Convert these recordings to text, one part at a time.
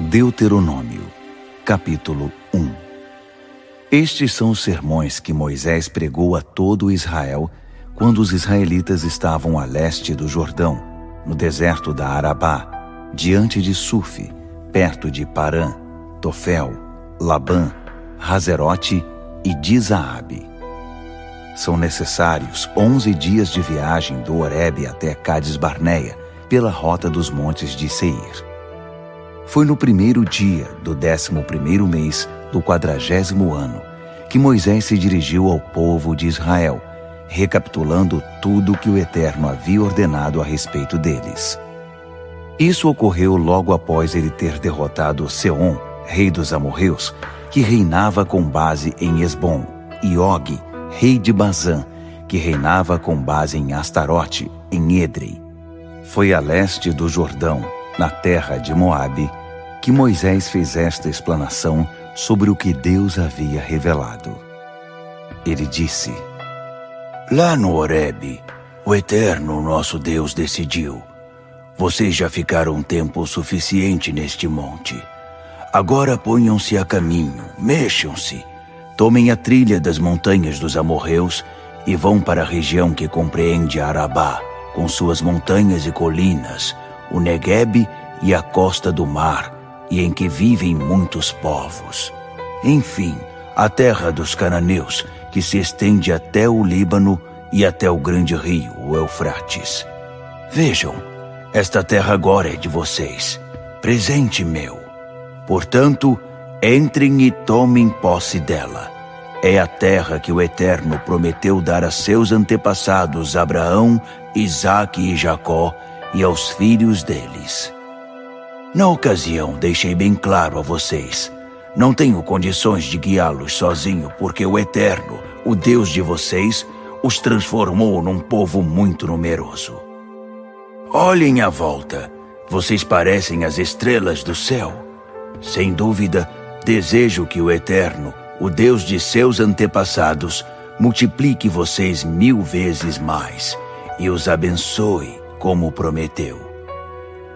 Deuteronômio, capítulo 1. Estes são os sermões que Moisés pregou a todo Israel quando os israelitas estavam a leste do Jordão, no deserto da Arabá, diante de Sufi, perto de Parã, Tofel, Labã, Hazerote e Dizaabe. São necessários 11 dias de viagem do Horebe até Cades Barneia, pela rota dos montes de Seir. Foi no primeiro dia do 11º mês do 40º ano que Moisés se dirigiu ao povo de Israel, recapitulando tudo que o Eterno havia ordenado a respeito deles. Isso ocorreu logo após ele ter derrotado Seom, rei dos amorreus, que reinava com base em Esbom, e Og, rei de Bazã, que reinava com base em Astarote, em Edrei. Foi a leste do Jordão, na terra de Moabe, que Moisés fez esta explanação sobre o que Deus havia revelado. Ele disse: Lá no Horebe, o Eterno, nosso Deus, decidiu: vocês já ficaram tempo suficiente neste monte. Agora ponham-se a caminho, mexam-se, tomem a trilha das montanhas dos amorreus e vão para a região que compreende a Arabá, com suas montanhas e colinas, o Neguebe e a costa do mar, e em que vivem muitos povos. Enfim, a terra dos cananeus, que se estende até o Líbano e até o grande rio, o Eufrates. Vejam, esta terra agora é de vocês, presente meu. Portanto, entrem e tomem posse dela. É a terra que o Eterno prometeu dar a seus antepassados Abraão, Isaque e Jacó, e aos filhos deles. Na ocasião, deixei bem claro a vocês: não tenho condições de guiá-los sozinho, porque o Eterno, o Deus de vocês, os transformou num povo muito numeroso. Olhem à volta, vocês parecem as estrelas do céu. Sem dúvida, desejo que o Eterno, o Deus de seus antepassados, multiplique vocês 1000 vezes mais e os abençoe como prometeu.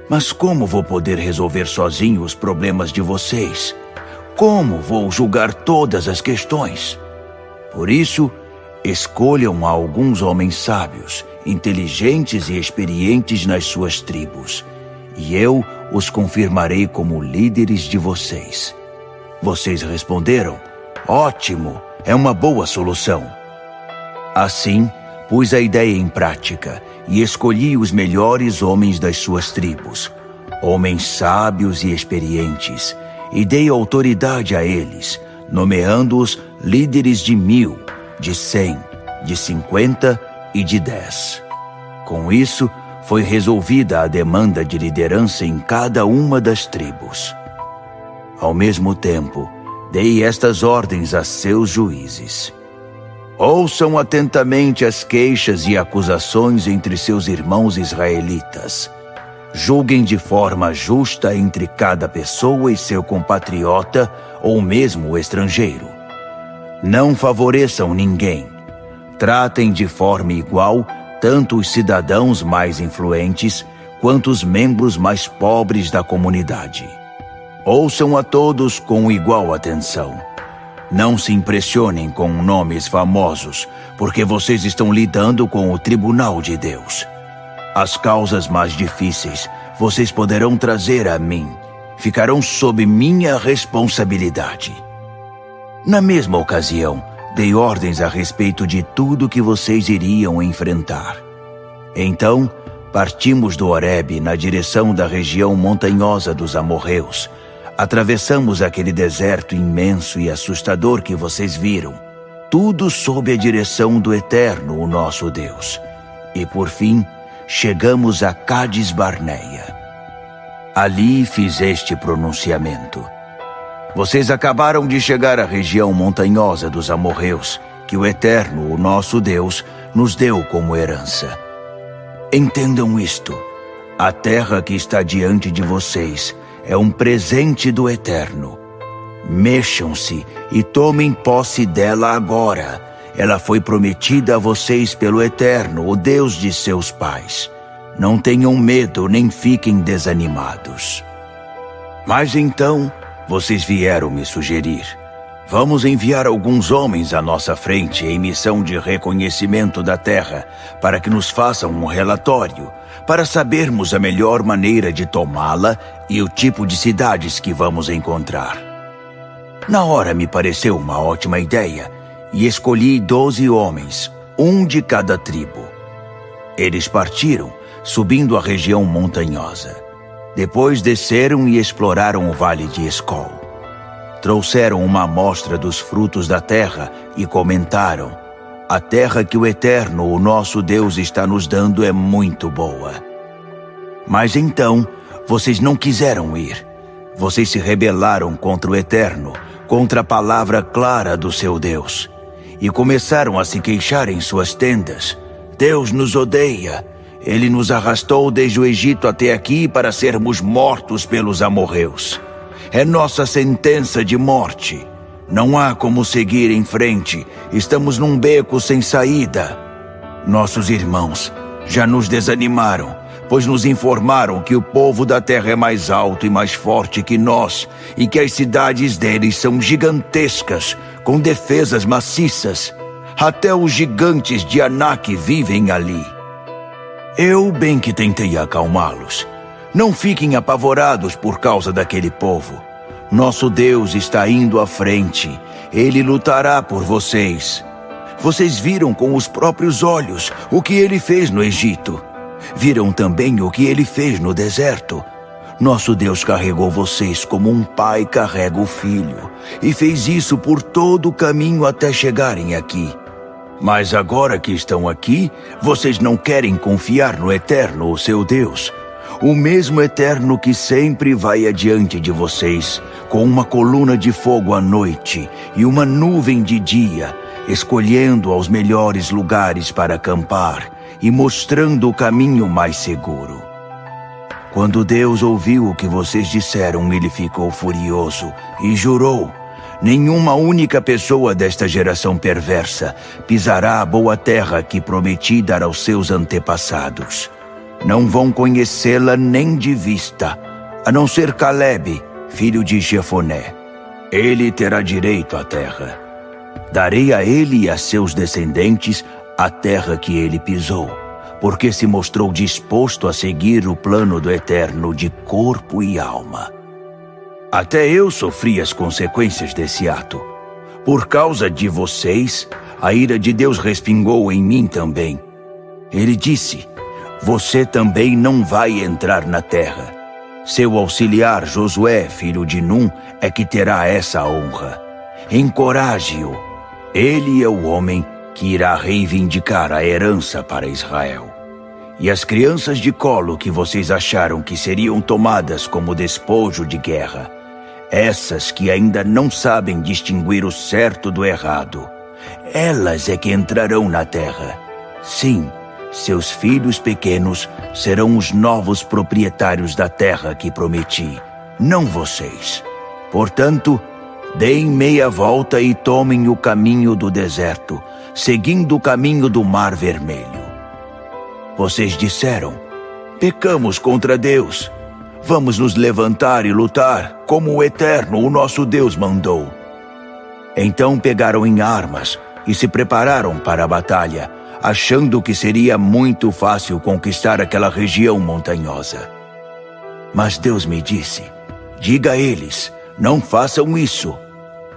Mas como vou poder resolver sozinho os problemas de vocês? Como vou julgar todas as questões? Por isso, escolham alguns homens sábios, inteligentes e experientes nas suas tribos, e eu os confirmarei como líderes de vocês. Vocês responderam: ótimo, é uma boa solução. Assim, pus a ideia em prática e escolhi os melhores homens das suas tribos, homens sábios e experientes, e dei autoridade a eles, nomeando-os líderes de 1000, de 100, de 50 e de 10. Com isso, foi resolvida a demanda de liderança em cada uma das tribos. Ao mesmo tempo, dei estas ordens a seus juízes: ouçam atentamente as queixas e acusações entre seus irmãos israelitas. Julguem de forma justa entre cada pessoa e seu compatriota ou mesmo o estrangeiro. Não favoreçam ninguém. Tratem de forma igual tanto os cidadãos mais influentes quanto os membros mais pobres da comunidade. Ouçam a todos com igual atenção. Não se impressionem com nomes famosos, porque vocês estão lidando com o tribunal de Deus. As causas mais difíceis vocês poderão trazer a mim. Ficarão sob minha responsabilidade. Na mesma ocasião, dei ordens a respeito de tudo que vocês iriam enfrentar. Então, partimos do Horebe na direção da região montanhosa dos amorreus. Atravessamos aquele deserto imenso e assustador que vocês viram, tudo sob a direção do Eterno, o nosso Deus. E por fim, chegamos a Cades Barneia. Ali fiz este pronunciamento: vocês acabaram de chegar à região montanhosa dos amorreus, que o Eterno, o nosso Deus, nos deu como herança. Entendam isto: a terra que está diante de vocês é um presente do Eterno. Mexam-se e tomem posse dela agora. Ela foi prometida a vocês pelo Eterno, o Deus de seus pais. Não tenham medo nem fiquem desanimados. Mas então, vocês vieram me sugerir: vamos enviar alguns homens à nossa frente em missão de reconhecimento da terra, para que nos façam um relatório, para sabermos a melhor maneira de tomá-la e o tipo de cidades que vamos encontrar. Na hora me pareceu uma ótima ideia, e escolhi 12 homens, um de cada tribo. Eles partiram, subindo a região montanhosa. Depois desceram e exploraram o vale de Escol. Trouxeram uma amostra dos frutos da terra e comentaram: a terra que o Eterno, o nosso Deus, está nos dando é muito boa. Mas então, vocês não quiseram ir. Vocês se rebelaram contra o Eterno, contra a palavra clara do seu Deus, e começaram a se queixar em suas tendas: Deus nos odeia. Ele nos arrastou desde o Egito até aqui para sermos mortos pelos amorreus. É nossa sentença de morte. Não há como seguir em frente. Estamos num beco sem saída. Nossos irmãos já nos desanimaram, pois nos informaram que o povo da terra é mais alto e mais forte que nós, e que as cidades deles são gigantescas, com defesas maciças. Até os gigantes de Anak vivem ali. Eu bem que tentei acalmá-los. Não fiquem apavorados por causa daquele povo. Nosso Deus está indo à frente. Ele lutará por vocês. Vocês viram com os próprios olhos o que ele fez no Egito. Viram também o que ele fez no deserto. Nosso Deus carregou vocês como um pai carrega o filho, e fez isso por todo o caminho até chegarem aqui. Mas agora que estão aqui, vocês não querem confiar no Eterno, o seu Deus. O mesmo Eterno que sempre vai adiante de vocês, com uma coluna de fogo à noite e uma nuvem de dia, escolhendo aos melhores lugares para acampar e mostrando o caminho mais seguro. Quando Deus ouviu o que vocês disseram, ele ficou furioso e jurou: nenhuma única pessoa desta geração perversa pisará a boa terra que prometi dar aos seus antepassados. Não vão conhecê-la nem de vista, a não ser Caleb, filho de Jefoné. Ele terá direito à terra. Darei a ele e a seus descendentes a terra que ele pisou, porque se mostrou disposto a seguir o plano do Eterno de corpo e alma. Até eu sofri as consequências desse ato. Por causa de vocês, a ira de Deus respingou em mim também. Ele disse: você também não vai entrar na terra. Seu auxiliar Josué, filho de Num, é que terá essa honra. Encoraje-o. Ele é o homem que irá reivindicar a herança para Israel. E as crianças de colo que vocês acharam que seriam tomadas como despojo de guerra, essas que ainda não sabem distinguir o certo do errado, elas é que entrarão na terra. Sim, seus filhos pequenos serão os novos proprietários da terra que prometi, não vocês. Portanto, deem meia volta e tomem o caminho do deserto, seguindo o caminho do Mar Vermelho. Vocês disseram: pecamos contra Deus. Vamos nos levantar e lutar, como o Eterno, o nosso Deus, mandou. Então pegaram em armas e se prepararam para a batalha, achando que seria muito fácil conquistar aquela região montanhosa. Mas Deus me disse: diga a eles, não façam isso.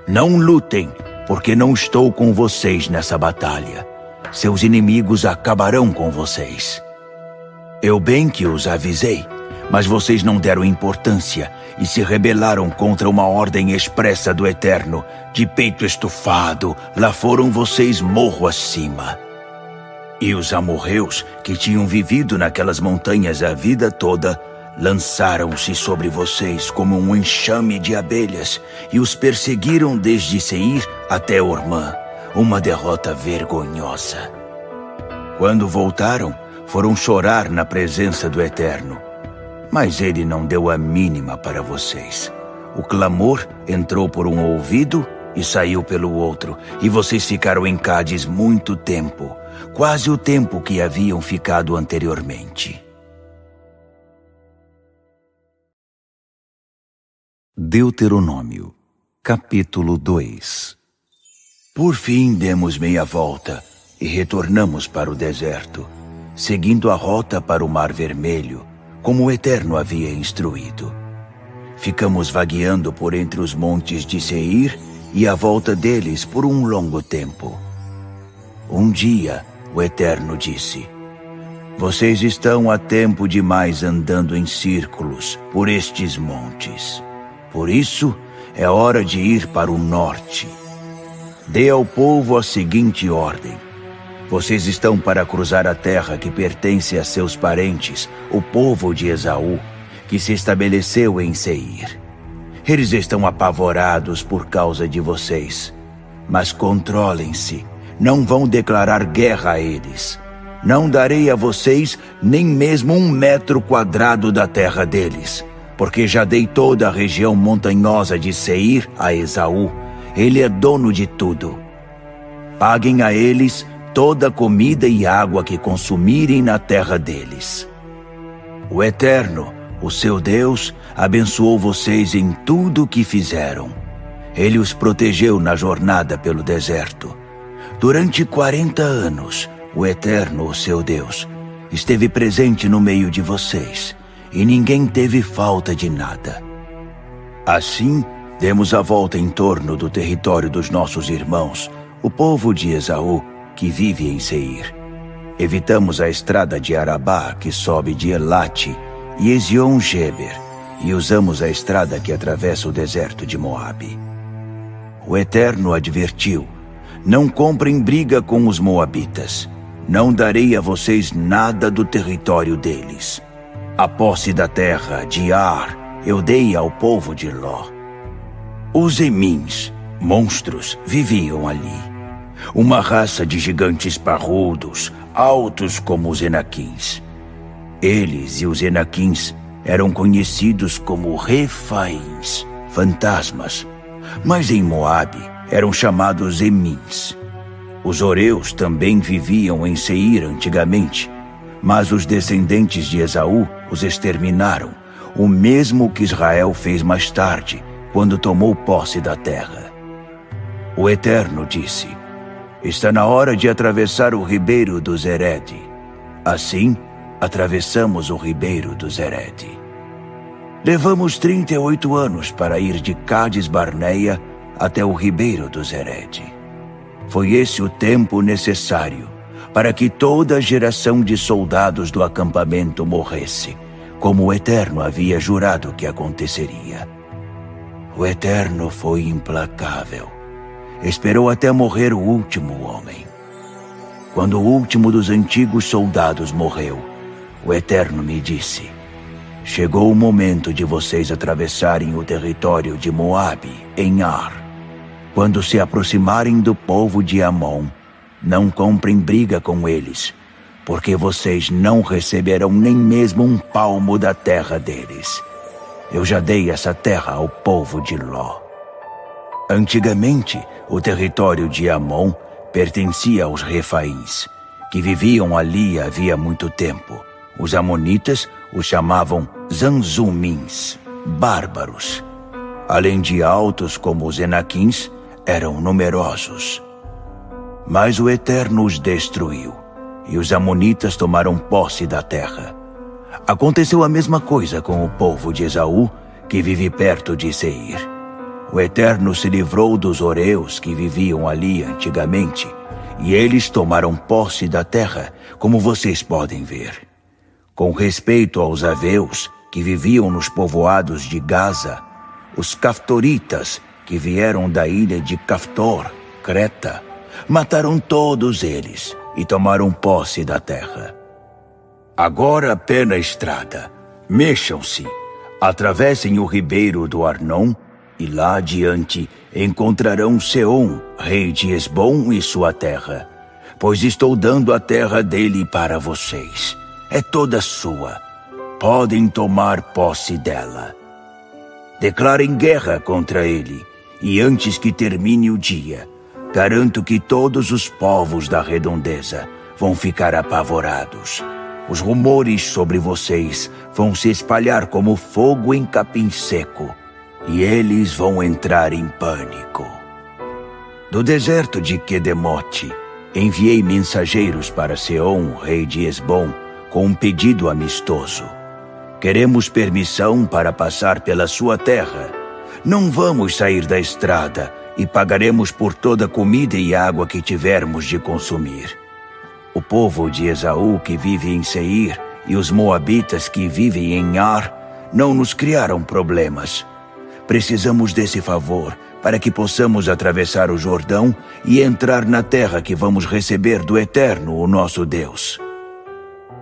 Não lutem, porque não estou com vocês nessa batalha. Seus inimigos acabarão com vocês. Eu bem que os avisei, mas vocês não deram importância e se rebelaram contra uma ordem expressa do Eterno. De peito estufado, lá foram vocês morro acima. E os amorreus, que tinham vivido naquelas montanhas a vida toda, lançaram-se sobre vocês como um enxame de abelhas e os perseguiram desde Seir até Ormã, uma derrota vergonhosa. Quando voltaram, foram chorar na presença do Eterno. Mas ele não deu a mínima para vocês. O clamor entrou por um ouvido e saiu pelo outro, e vocês ficaram em Cádiz muito tempo, quase o tempo que haviam ficado anteriormente. Deuteronômio, capítulo 2. Por fim demos meia volta e retornamos para o deserto, seguindo a rota para o Mar Vermelho, como o Eterno havia instruído. Ficamos vagueando por entre os montes de Seir e à volta deles por um longo tempo. Um dia, o Eterno disse: "Vocês estão há tempo demais andando em círculos por estes montes. Por isso, é hora de ir para o norte. Dê ao povo a seguinte ordem: vocês estão para cruzar a terra que pertence a seus parentes, o povo de Esaú, que se estabeleceu em Seir. Eles estão apavorados por causa de vocês, mas controlem-se, não vão declarar guerra a eles. Não darei a vocês nem mesmo 1 metro quadrado da terra deles, porque já dei toda a região montanhosa de Seir a Esaú. Ele é dono de tudo. Paguem a eles toda a comida e água que consumirem na terra deles. O Eterno, o seu Deus, abençoou vocês em tudo o que fizeram. Ele os protegeu na jornada pelo deserto. Durante 40 anos, o Eterno, o seu Deus, esteve presente no meio de vocês, e ninguém teve falta de nada. Assim, demos a volta em torno do território dos nossos irmãos, o povo de Esaú, que vive em Seir. Evitamos a estrada de Arabá, que sobe de Elate, e Ezion-Geber, e usamos a estrada que atravessa o deserto de Moabe. O Eterno advertiu: não comprem briga com os moabitas. Não darei a vocês nada do território deles. A posse da terra de Ar eu dei ao povo de Ló. Os Emins, monstros, viviam ali. Uma raça de gigantes parrudos, altos como os Enaquins. Eles e os Enaquins eram conhecidos como Refaíns, fantasmas, mas em Moabe eram chamados Emins. Os Oreus também viviam em Seir antigamente, mas os descendentes de Esaú os exterminaram, o mesmo que Israel fez mais tarde, quando tomou posse da terra. O Eterno disse: está na hora de atravessar o ribeiro do Zerede. Assim, atravessamos o ribeiro do Zerede. Levamos 38 anos para ir de Cádiz Barneia até o ribeiro do Zerede. Foi esse o tempo necessário para que toda a geração de soldados do acampamento morresse, como o Eterno havia jurado que aconteceria. O Eterno foi implacável. Esperou até morrer o último homem. Quando o último dos antigos soldados morreu, o Eterno me disse: chegou o momento de vocês atravessarem o território de Moabe, em Ar. Quando se aproximarem do povo de Amon, não comprem briga com eles, porque vocês não receberão nem mesmo 1 palmo da terra deles. Eu já dei essa terra ao povo de Ló. Antigamente, o território de Amon pertencia aos Refaíns, que viviam ali havia muito tempo. Os amonitas os chamavam Zanzumins, bárbaros. Além de altos como os Enaquins, eram numerosos. Mas o Eterno os destruiu, e os amonitas tomaram posse da terra. Aconteceu a mesma coisa com o povo de Esaú, que vive perto de Seir. O Eterno se livrou dos Oreus que viviam ali antigamente, e eles tomaram posse da terra, como vocês podem ver. Com respeito aos Aveus, que viviam nos povoados de Gaza, os Caftoritas, que vieram da ilha de Caftor, Creta, mataram todos eles e tomaram posse da terra. Agora pé na estrada, mexam-se, atravessem o ribeiro do Arnon, e lá adiante encontrarão Seom, rei de Esbom e sua terra, pois estou dando a terra dele para vocês. É toda sua. Podem tomar posse dela. Declarem guerra contra ele, e antes que termine o dia, garanto que todos os povos da redondeza vão ficar apavorados. Os rumores sobre vocês vão se espalhar como fogo em capim seco. e eles vão entrar em pânico. Do deserto de Quedemote, enviei mensageiros para Seom, rei de Hesbom, com um pedido amistoso. Queremos permissão para passar pela sua terra. Não vamos sair da estrada e pagaremos por toda a comida e água que tivermos de consumir. O povo de Esaú que vive em Seir e os moabitas que vivem em Ar não nos criaram problemas. Precisamos desse favor para que possamos atravessar o Jordão e entrar na terra que vamos receber do Eterno, o nosso Deus.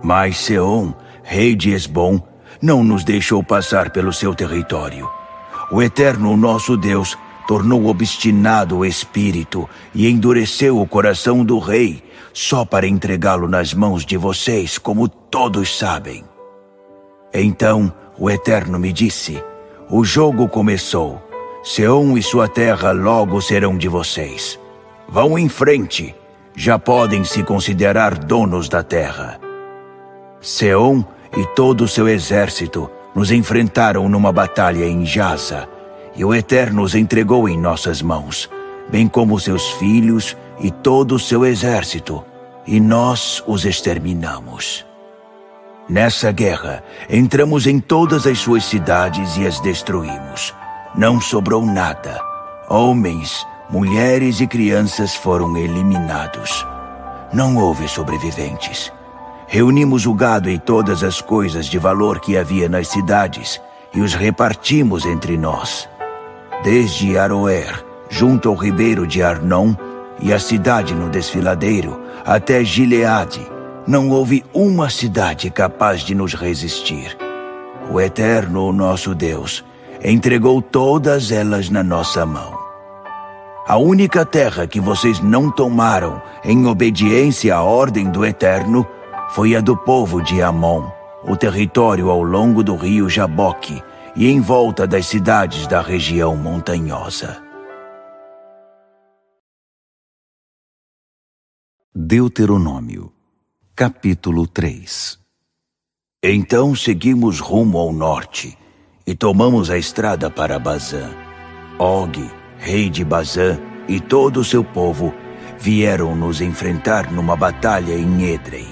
Mas Seom, rei de Hesbom, não nos deixou passar pelo seu território. O Eterno, o nosso Deus, tornou obstinado o espírito e endureceu o coração do rei, só para entregá-lo nas mãos de vocês, como todos sabem. Então o Eterno me disse: o jogo começou. Seom e sua terra logo serão de vocês. Vão em frente. Já podem se considerar donos da terra. Seom e todo o seu exército nos enfrentaram numa batalha em Jaza, e o Eterno os entregou em nossas mãos, bem como seus filhos e todo o seu exército, e nós os exterminamos. Nessa guerra, entramos em todas as suas cidades e as destruímos. Não sobrou nada. Homens, mulheres e crianças foram eliminados. Não houve sobreviventes. Reunimos o gado e todas as coisas de valor que havia nas cidades e os repartimos entre nós. Desde Aroer, junto ao ribeiro de Arnon, e a cidade no desfiladeiro, até Gileade, não houve uma cidade capaz de nos resistir. O Eterno, o nosso Deus, entregou todas elas na nossa mão. A única terra que vocês não tomaram em obediência à ordem do Eterno foi a do povo de Amon, o território ao longo do rio Jaboque e em volta das cidades da região montanhosa. Deuteronômio, capítulo 3. Então seguimos rumo ao norte e tomamos a estrada para Bazã. Og, rei de Bazã, e todo o seu povo vieram nos enfrentar numa batalha em Edrei.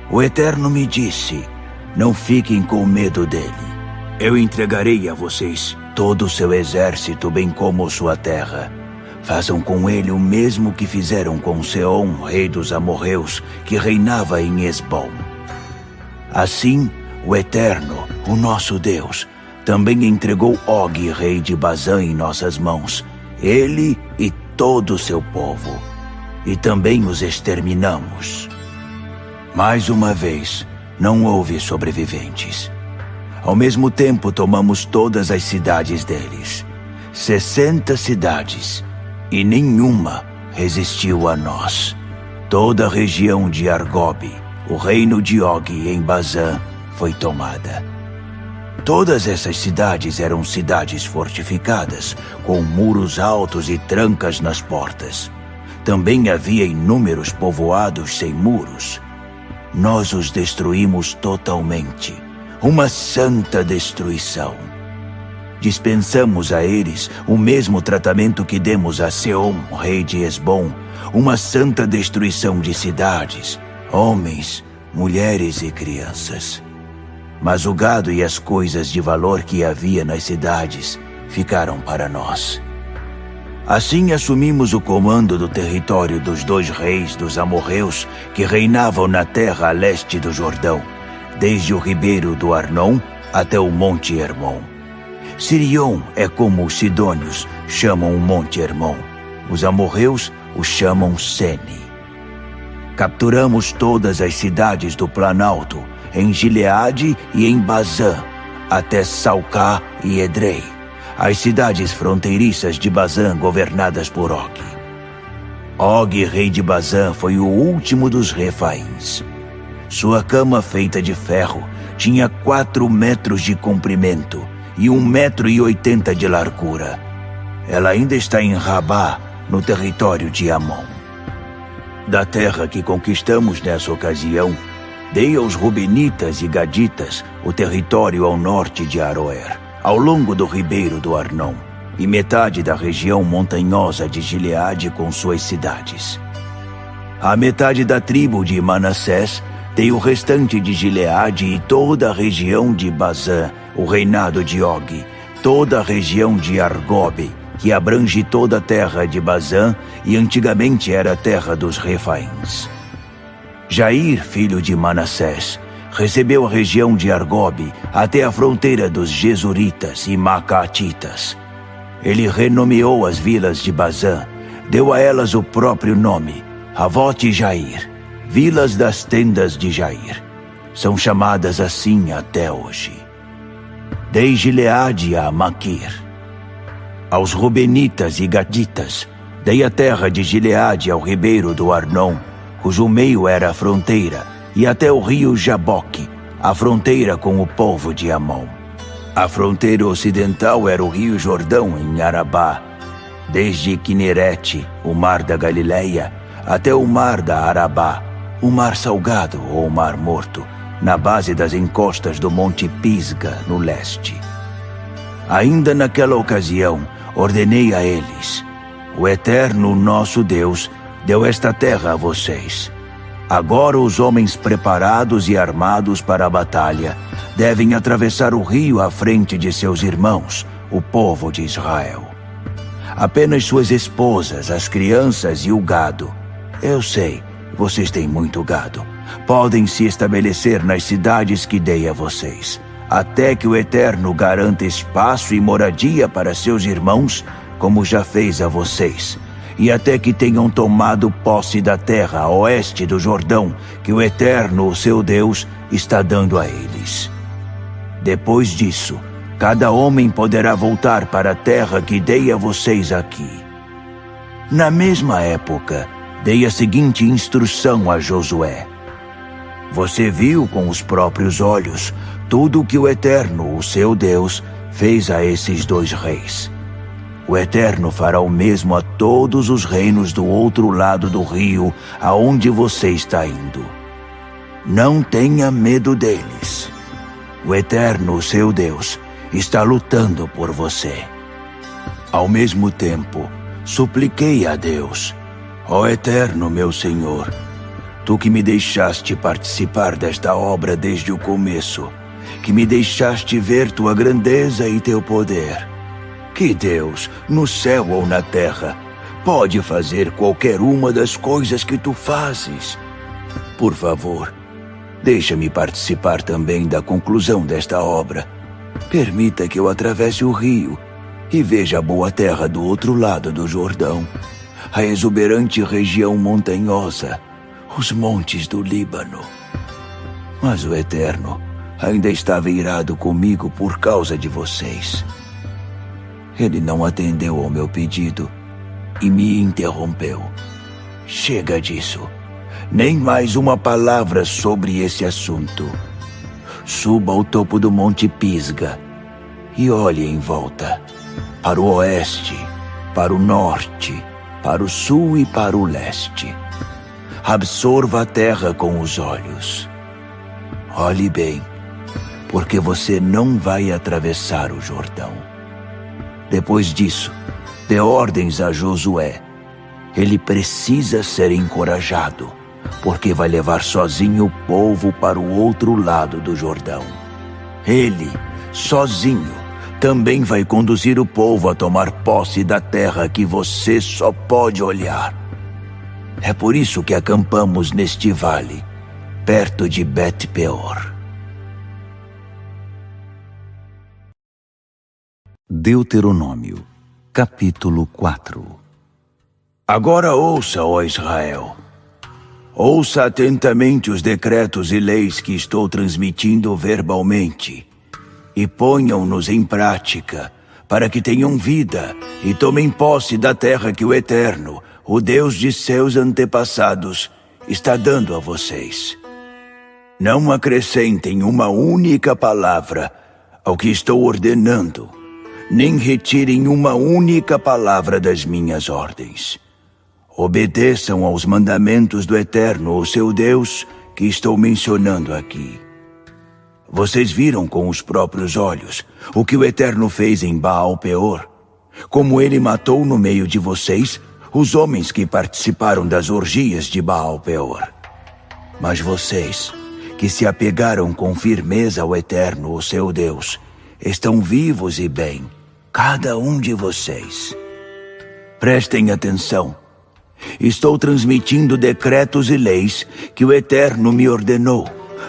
O Eterno me disse: não fiquem com medo dele. Eu entregarei a vocês todo o seu exército, bem como sua terra. Façam com ele o mesmo que fizeram com Seom, rei dos amorreus, que reinava em Hesbom. Assim, o Eterno, o nosso Deus, também entregou Og, rei de Bazã, em nossas mãos, ele e todo o seu povo, e também os exterminamos. Mais uma vez, não houve sobreviventes. Ao mesmo tempo, tomamos todas as cidades deles, 60 cidades, e nenhuma resistiu a nós. Toda a região de Argob, o reino de Og em Bazã, foi tomada. Todas essas cidades eram cidades fortificadas, com muros altos e trancas nas portas. Também havia inúmeros povoados sem muros. Nós os destruímos totalmente, uma santa destruição. Dispensamos a eles o mesmo tratamento que demos a Seom, rei de Hesbom, uma santa destruição de cidades, homens, mulheres e crianças. Mas o gado e as coisas de valor que havia nas cidades ficaram para nós. Assim assumimos o comando do território dos 2 reis dos amorreus que reinavam na terra a leste do Jordão, desde o ribeiro do Arnon até o monte Hermon. Sirion é como os sidônios chamam o monte Hermon. Os amorreus o chamam Sene. Capturamos todas as cidades do Planalto, em Gileade e em Bazã, até Salcá e Edrei, as cidades fronteiriças de Bazã governadas por Og. Og, rei de Bazã, foi o último dos Refaíns. Sua cama feita de ferro tinha 4 metros de comprimento e 1,80 metros de largura. Ela ainda está em Rabá, no território de Amon. Da terra que conquistamos nessa ocasião, dei aos Rubenitas e Gaditas o território ao norte de Aroer, ao longo do ribeiro do Arnon, e metade da região montanhosa de Gileade com suas cidades. A metade da tribo de Manassés tem o restante de Gileade e toda a região de Bazã, o reinado de Og, toda a região de Argobe, que abrange toda a terra de Bazã e antigamente era a terra dos Refaíns. Jair, filho de Manassés, recebeu a região de Argobe até a fronteira dos Gesuritas e Macaatitas. Ele renomeou as vilas de Bazã, deu a elas o próprio nome, Avote Jair, vilas das tendas de Jair. São chamadas assim até hoje. Dei Gileade a Maquir. Aos Rubenitas e Gaditas, dei a terra de Gileade ao ribeiro do Arnon, cujo meio era a fronteira, e até o rio Jaboque, a fronteira com o povo de Amon. A fronteira ocidental era o rio Jordão em Arabá, desde Quinerete, o mar da Galileia, até o mar da Arabá, o mar salgado ou mar morto, na base das encostas do Monte Pisga, no leste. Ainda naquela ocasião, ordenei a eles: o Eterno nosso Deus deu esta terra a vocês. Agora os homens preparados e armados para a batalha devem atravessar o rio à frente de seus irmãos, o povo de Israel. Apenas suas esposas, as crianças e o gado. Eu sei, vocês têm muito gado. Podem se estabelecer nas cidades que dei a vocês, até que o Eterno garanta espaço e moradia para seus irmãos, como já fez a vocês, e até que tenham tomado posse da terra a oeste do Jordão, que o Eterno, o seu Deus, está dando a eles. Depois disso, cada homem poderá voltar para a terra que dei a vocês aqui. Na mesma época, dei a seguinte instrução a Josué: você viu com os próprios olhos tudo o que o Eterno, o seu Deus, fez a esses dois reis. O Eterno fará o mesmo a todos os reinos do outro lado do rio, aonde você está indo. Não tenha medo deles. O Eterno, o seu Deus, está lutando por você. Ao mesmo tempo, supliquei a Deus: ó Eterno, meu Senhor, tu que me deixaste participar desta obra desde o começo, que me deixaste ver tua grandeza e teu poder. Que Deus, no céu ou na terra, pode fazer qualquer uma das coisas que tu fazes. Por favor, deixa-me participar também da conclusão desta obra. Permita que eu atravesse o rio e veja a boa terra do outro lado do Jordão, a exuberante região montanhosa, os montes do Líbano. Mas o Eterno ainda estava irado comigo por causa de vocês. Ele não atendeu ao meu pedido e me interrompeu. Chega disso. Nem mais uma palavra sobre esse assunto. Suba ao topo do Monte Pisga e olhe em volta, para o oeste, para o norte, para o sul e para o leste. Absorva a terra com os olhos. Olhe bem, porque você não vai atravessar o Jordão. Depois disso, dê ordens a Josué. Ele precisa ser encorajado, porque vai levar sozinho o povo para o outro lado do Jordão. Ele, sozinho, também vai conduzir o povo a tomar posse da terra que você só pode olhar. É por isso que acampamos neste vale, perto de Bet-peor. Deuteronômio, capítulo 4. Agora ouça, ó Israel. Ouça atentamente os decretos e leis que estou transmitindo verbalmente, e ponham-nos em prática, para que tenham vida e tomem posse da terra que o Eterno, o Deus de seus antepassados, está dando a vocês. Não acrescentem uma única palavra ao que estou ordenando, nem retirem uma única palavra das minhas ordens. Obedeçam aos mandamentos do Eterno, o seu Deus, que estou mencionando aqui. Vocês viram com os próprios olhos o que o Eterno fez em Baal-Peor, como ele matou no meio de vocês os homens que participaram das orgias de Baal-Peor. Mas vocês, que se apegaram com firmeza ao Eterno, o seu Deus, estão vivos e bem, cada um de vocês. Prestem atenção. Estou transmitindo decretos e leis que o Eterno me ordenou,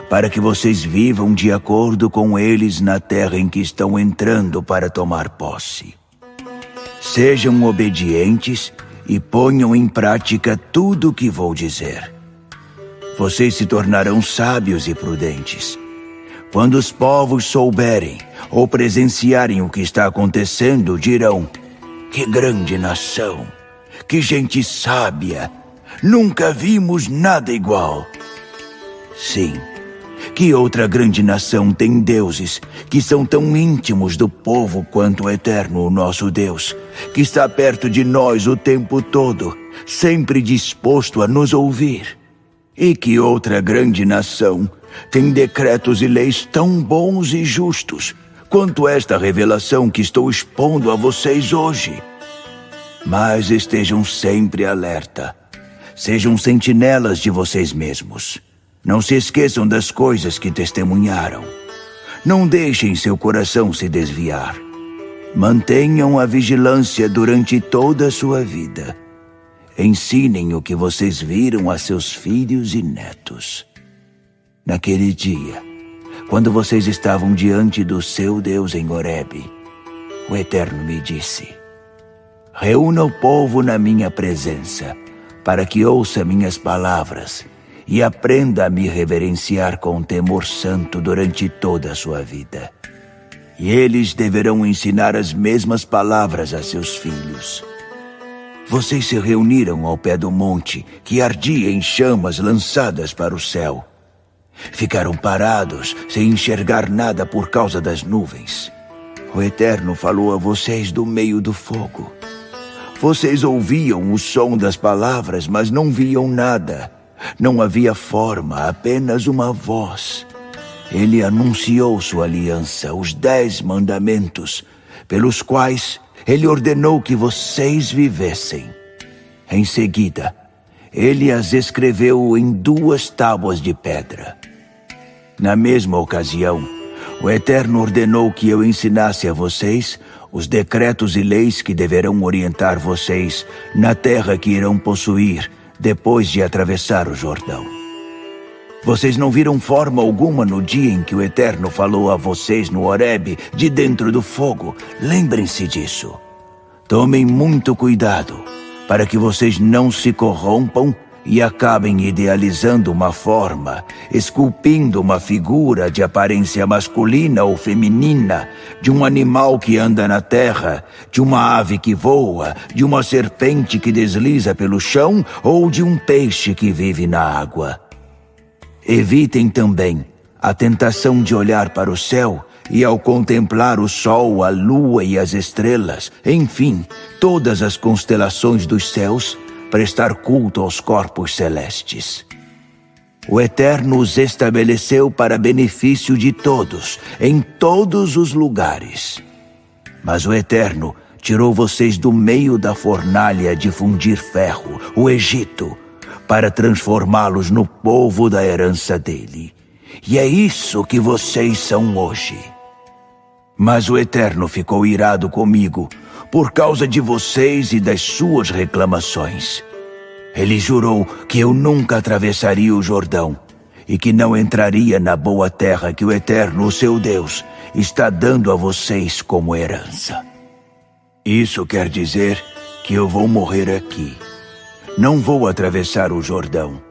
para que vocês vivam de acordo com eles na terra em que estão entrando para tomar posse. Sejam obedientes e ponham em prática tudo o que vou dizer. Vocês se tornarão sábios e prudentes. Quando os povos souberem ou presenciarem o que está acontecendo, dirão: que grande nação, que gente sábia, nunca vimos nada igual. Sim, que outra grande nação tem deuses que são tão íntimos do povo quanto o Eterno, o nosso Deus, que está perto de nós o tempo todo, sempre disposto a nos ouvir? E que outra grande nação tem decretos e leis tão bons e justos quanto esta revelação que estou expondo a vocês hoje? Mas estejam sempre alerta. Sejam sentinelas de vocês mesmos. Não se esqueçam das coisas que testemunharam. Não deixem seu coração se desviar. Mantenham a vigilância durante toda a sua vida. Ensinem o que vocês viram a seus filhos e netos. Naquele dia, quando vocês estavam diante do seu Deus em Horebe, o Eterno me disse: reúna o povo na minha presença, para que ouça minhas palavras e aprenda a me reverenciar com temor santo durante toda a sua vida. E eles deverão ensinar as mesmas palavras a seus filhos. Vocês se reuniram ao pé do monte, que ardia em chamas lançadas para o céu. Ficaram parados, sem enxergar nada por causa das nuvens. O Eterno falou a vocês do meio do fogo. Vocês ouviam o som das palavras, mas não viam nada. Não havia forma, apenas uma voz. Ele anunciou sua aliança, os 10 mandamentos, pelos quais ele ordenou que vocês vivessem. Em seguida, ele as escreveu em 2 tábuas de pedra. Na mesma ocasião, o Eterno ordenou que eu ensinasse a vocês os decretos e leis que deverão orientar vocês na terra que irão possuir depois de atravessar o Jordão. Vocês não viram forma alguma no dia em que o Eterno falou a vocês no Horebe, de dentro do fogo. Lembrem-se disso. Tomem muito cuidado, para que vocês não se corrompam e acabem idealizando uma forma, esculpindo uma figura de aparência masculina ou feminina, de um animal que anda na terra, de uma ave que voa, de uma serpente que desliza pelo chão ou de um peixe que vive na água. Evitem também a tentação de olhar para o céu e, ao contemplar o sol, a lua e as estrelas, enfim, todas as constelações dos céus, prestar culto aos corpos celestes. O Eterno os estabeleceu para benefício de todos, em todos os lugares. Mas o Eterno tirou vocês do meio da fornalha de fundir ferro, o Egito, para transformá-los no povo da herança dele. E é isso que vocês são hoje. Mas o Eterno ficou irado comigo por causa de vocês e das suas reclamações. Ele jurou que eu nunca atravessaria o Jordão e que não entraria na boa terra que o Eterno, o seu Deus, está dando a vocês como herança. Isso quer dizer que eu vou morrer aqui. Não vou atravessar o Jordão,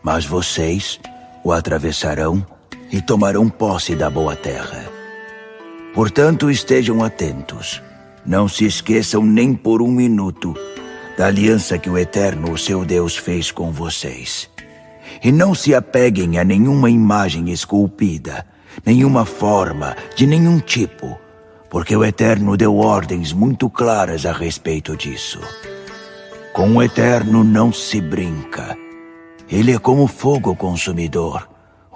mas vocês o atravessarão e tomarão posse da boa terra. Portanto, estejam atentos. Não se esqueçam nem por um minuto da aliança que o Eterno, o seu Deus, fez com vocês. E não se apeguem a nenhuma imagem esculpida, nenhuma forma, de nenhum tipo, porque o Eterno deu ordens muito claras a respeito disso. Com o Eterno não se brinca. Ele é como fogo consumidor,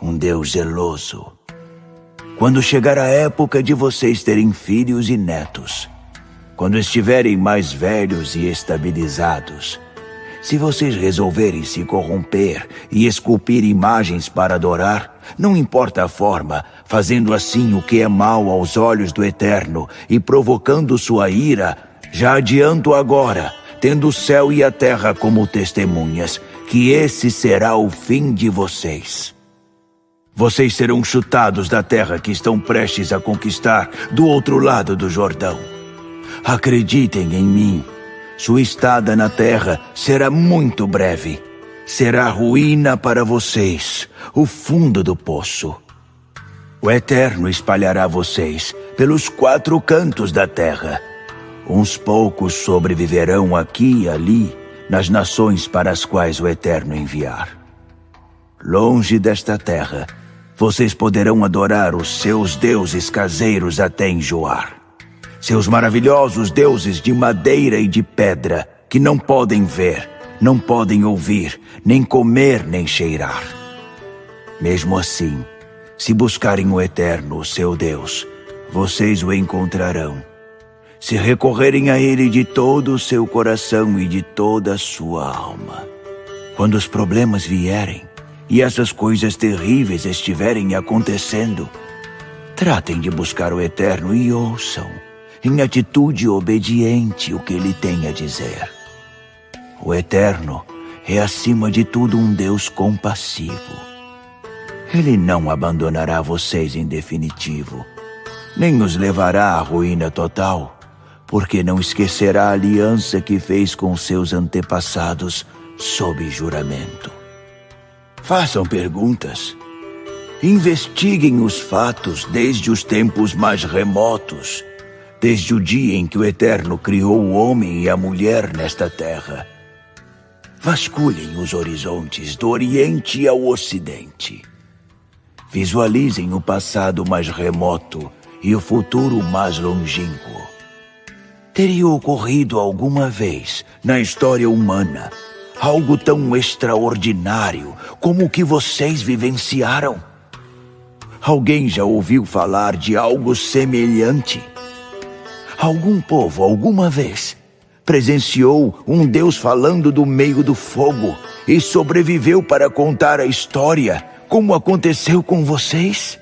um Deus zeloso. quando chegar a época de vocês terem filhos e netos, quando estiverem mais velhos e estabilizados, se vocês resolverem se corromper e esculpir imagens para adorar, não importa a forma, fazendo assim o que é mal aos olhos do Eterno e provocando sua ira, já adianto agora, tendo o céu e a terra como testemunhas, que esse será o fim de vocês. Vocês serão chutados da terra que estão prestes a conquistar do outro lado do Jordão. Acreditem em mim. Sua estada na terra será muito breve. Será ruína para vocês, o fundo do poço. O Eterno espalhará vocês pelos 4 cantos da terra. Uns poucos sobreviverão aqui e ali, nas nações para as quais o Eterno enviar. Longe desta terra, vocês poderão adorar os seus deuses caseiros até enjoar. Seus maravilhosos deuses de madeira e de pedra, que não podem ver, não podem ouvir, nem comer, nem cheirar. Mesmo assim, se buscarem o Eterno, o seu Deus, vocês o encontrarão. Se recorrerem a Ele de todo o seu coração e de toda a sua alma. Quando os problemas vierem e essas coisas terríveis estiverem acontecendo, tratem de buscar o Eterno e ouçam, em atitude obediente, o que Ele tem a dizer. O Eterno é, acima de tudo, um Deus compassivo. Ele não abandonará vocês em definitivo, nem os levará à ruína total, porque não esquecerá a aliança que fez com seus antepassados sob juramento. Façam perguntas. Investiguem os fatos desde os tempos mais remotos, desde o dia em que o Eterno criou o homem e a mulher nesta terra. Vasculhem os horizontes do Oriente ao Ocidente. Visualizem o passado mais remoto e o futuro mais longínquo. Teria ocorrido alguma vez na história humana algo tão extraordinário como o que vocês vivenciaram? Alguém já ouviu falar de algo semelhante? Algum povo, alguma vez, presenciou um Deus falando do meio do fogo e sobreviveu para contar a história, como aconteceu com vocês?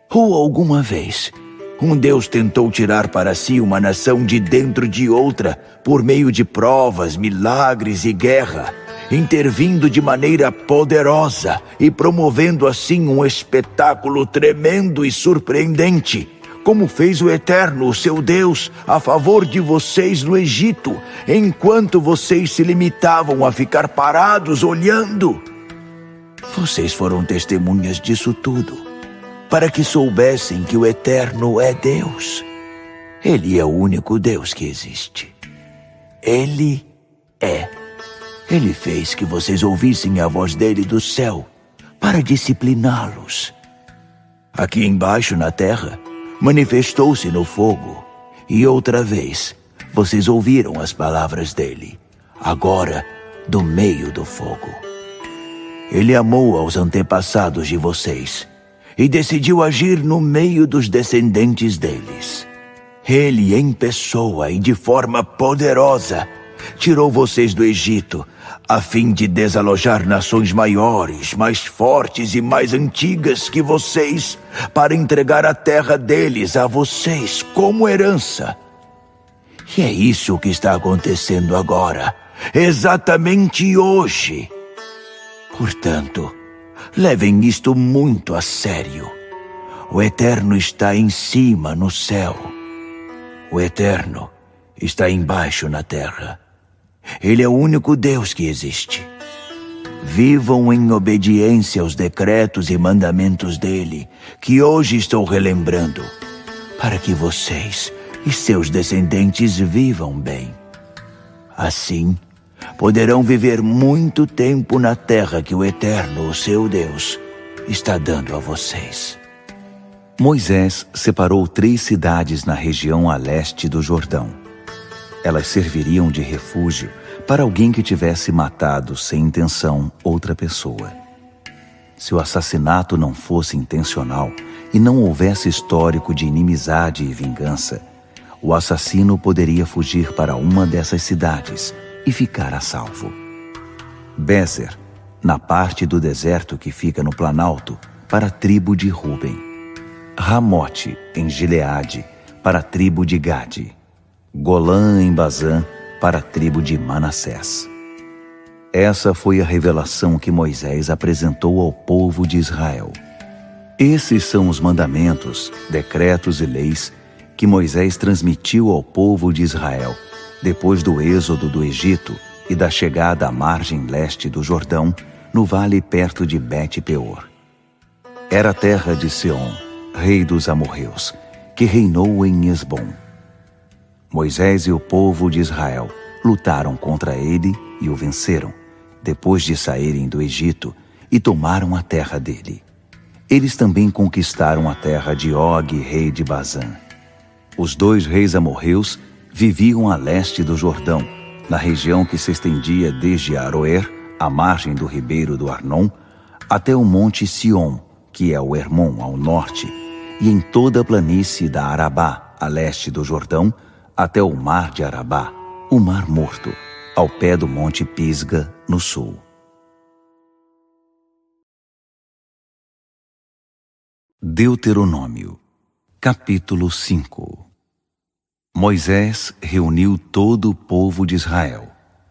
Ou alguma vez, um Deus tentou tirar para si uma nação de dentro de outra por meio de provas, milagres e guerra, intervindo de maneira poderosa e promovendo assim um espetáculo tremendo e surpreendente, como fez o Eterno, o seu Deus, a favor de vocês no Egito, enquanto vocês se limitavam a ficar parados olhando. Vocês foram testemunhas disso tudo, para que soubessem que o Eterno é Deus. Ele é o único Deus que existe. Ele é. Ele fez que vocês ouvissem a voz dele do céu, para discipliná-los. Aqui embaixo na terra, manifestou-se no fogo, e outra vez, vocês ouviram as palavras dele, agora do meio do fogo. Ele amou aos antepassados de vocês, e decidiu agir no meio dos descendentes deles. Ele, em pessoa e de forma poderosa, tirou vocês do Egito, a fim de desalojar nações maiores, mais fortes e mais antigas que vocês, para entregar a terra deles a vocês como herança. E é isso que está acontecendo agora, exatamente hoje. Portanto, levem isto muito a sério. O Eterno está em cima no céu. O Eterno está embaixo na terra. Ele é o único Deus que existe. Vivam em obediência aos decretos e mandamentos dele, que hoje estou relembrando, para que vocês e seus descendentes vivam bem. Assim, poderão viver muito tempo na terra que o Eterno, o seu Deus, está dando a vocês. Moisés separou 3 cidades na região a leste do Jordão. Elas serviriam de refúgio para alguém que tivesse matado sem intenção outra pessoa. Se o assassinato não fosse intencional e não houvesse histórico de inimizade e vingança, o assassino poderia fugir para uma dessas cidades e ficar a salvo. Bézer, na parte do deserto que fica no Planalto, para a tribo de Ruben. Ramote, em Gileade, para a tribo de Gade. Golã, em Bazã, para a tribo de Manassés. Essa foi a revelação que Moisés apresentou ao povo de Israel. Esses são os mandamentos, decretos e leis que Moisés transmitiu ao povo de Israel depois do êxodo do Egito e da chegada à margem leste do Jordão, no vale perto de Bet-peor. Era a terra de Seom, rei dos amorreus, que reinou em Hesbom. Moisés e o povo de Israel lutaram contra ele e o venceram, depois de saírem do Egito, e tomaram a terra dele. Eles também conquistaram a terra de Og, rei de Bazã. Os 2 reis amorreus viviam a leste do Jordão, na região que se estendia desde Aroer, à margem do ribeiro do Arnon, até o monte Sion, que é o Hermon ao norte, e em toda a planície da Arabá, a leste do Jordão, até o mar de Arabá, o Mar Morto, ao pé do monte Pisga, no sul. Deuteronômio, capítulo 5. Moisés reuniu todo o povo de Israel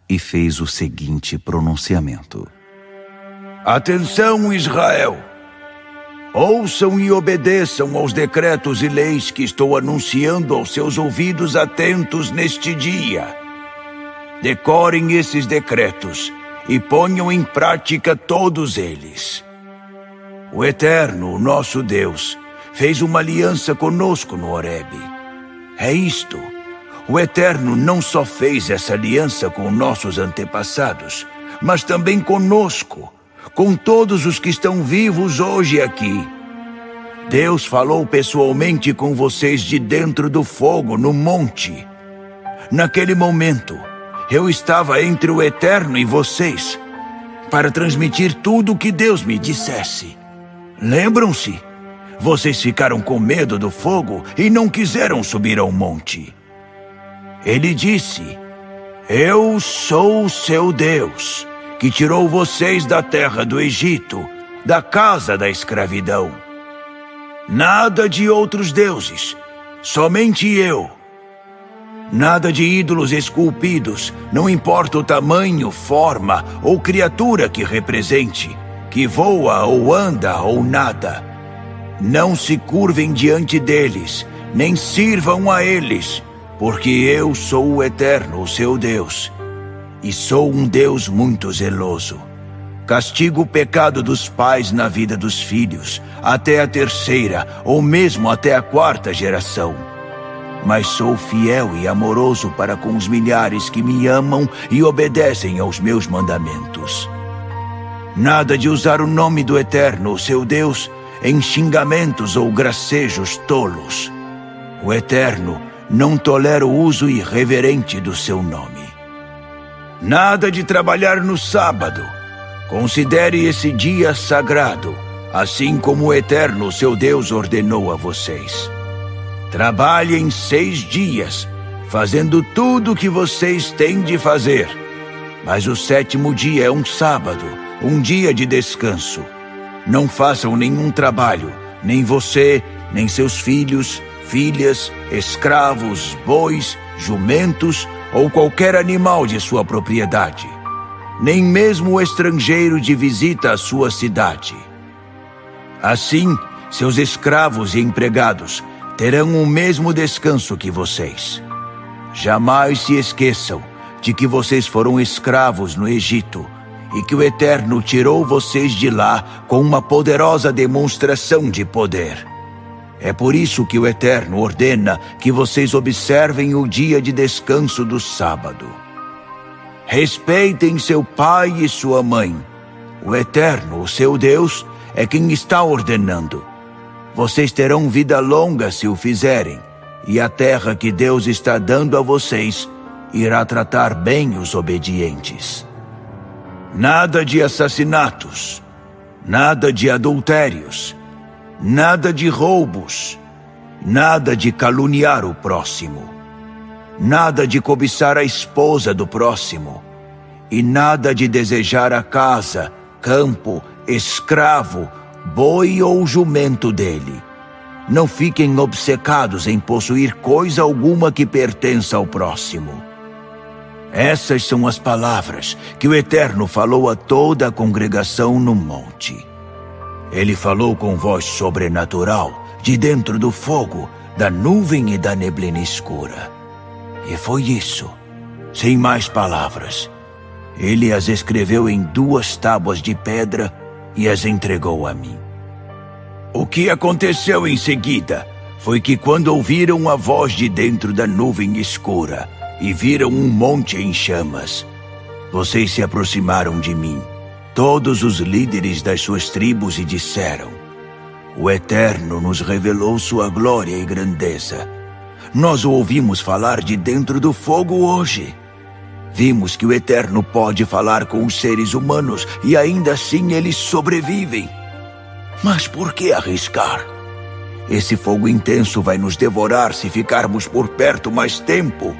e fez o seguinte pronunciamento: Atenção, Israel! Ouçam e obedeçam aos decretos e leis que estou anunciando aos seus ouvidos atentos neste dia. Decorem esses decretos e ponham em prática todos eles. O Eterno, o nosso Deus, fez uma aliança conosco no Horebe. É isto. O Eterno não só fez essa aliança com nossos antepassados, mas também conosco, com todos os que estão vivos hoje aqui. Deus falou pessoalmente com vocês de dentro do fogo, no monte. Naquele momento, eu estava entre o Eterno e vocês, para transmitir tudo o que Deus me dissesse. Lembram-se? Vocês ficaram com medo do fogo e não quiseram subir ao monte. Ele disse: Eu sou o seu Deus, que tirou vocês da terra do Egito, da casa da escravidão. Nada de outros deuses, somente eu. Nada de ídolos esculpidos, não importa o tamanho, forma ou criatura que represente, que voa ou anda ou nada. Não se curvem diante deles, nem sirvam a eles, porque eu sou o Eterno, o seu Deus, e sou um Deus muito zeloso. Castigo o pecado dos pais na vida dos filhos, até a 3ª ou mesmo até a 4ª geração. Mas sou fiel e amoroso para com os milhares que me amam e obedecem aos meus mandamentos. Nada de usar o nome do Eterno, o seu Deus, em xingamentos ou gracejos tolos. O Eterno não tolera o uso irreverente do seu nome. Nada de trabalhar no sábado. Considere esse dia sagrado, assim como o Eterno, seu Deus, ordenou a vocês. Trabalhem 6 dias, fazendo tudo o que vocês têm de fazer. Mas o 7º dia é um sábado, um dia de descanso. Não façam nenhum trabalho, nem você, nem seus filhos, filhas, escravos, bois, jumentos ou qualquer animal de sua propriedade. Nem mesmo o estrangeiro de visita à sua cidade. Assim, seus escravos e empregados terão o mesmo descanso que vocês. Jamais se esqueçam de que vocês foram escravos no Egito e que o Eterno tirou vocês de lá com uma poderosa demonstração de poder. É por isso que o Eterno ordena que vocês observem o dia de descanso do sábado. Respeitem seu pai e sua mãe. O Eterno, o seu Deus, é quem está ordenando. Vocês terão vida longa se o fizerem, e a terra que Deus está dando a vocês irá tratar bem os obedientes. Nada de assassinatos, nada de adultérios, Nada de roubos, nada de caluniar o próximo, nada de cobiçar a esposa do próximo, e nada de desejar a casa, campo, escravo, boi ou jumento dele. Não fiquem obcecados em possuir coisa alguma que pertença ao próximo. Essas são as palavras que o Eterno falou a toda a congregação no monte. Ele falou com voz sobrenatural, de dentro do fogo, da nuvem e da neblina escura. E foi isso, sem mais palavras. Ele as escreveu em 2 tábuas de pedra e as entregou a mim. O que aconteceu em seguida foi que quando ouviram a voz de dentro da nuvem escura e viram um monte em chamas, vocês se aproximaram de mim, todos os líderes das suas tribos, e disseram: o Eterno nos revelou sua glória e grandeza. Nós o ouvimos falar de dentro do fogo hoje. Vimos que o Eterno pode falar com os seres humanos e ainda assim eles sobrevivem. Mas por que arriscar? Esse fogo intenso vai nos devorar se ficarmos por perto mais tempo.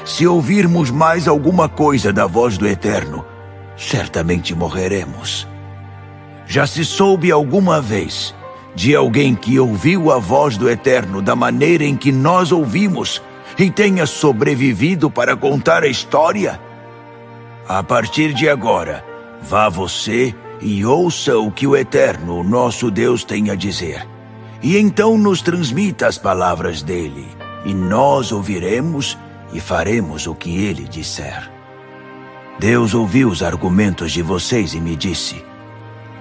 Se ouvirmos mais alguma coisa da voz do Eterno, certamente morreremos. Já se soube alguma vez de alguém que ouviu a voz do Eterno da maneira em que nós ouvimos e tenha sobrevivido para contar a história? A partir de agora, vá você e ouça o que o Eterno, o nosso Deus, tem a dizer. E então nos transmita as palavras dele, e nós ouviremos e faremos o que ele disser. Deus ouviu os argumentos de vocês e me disse: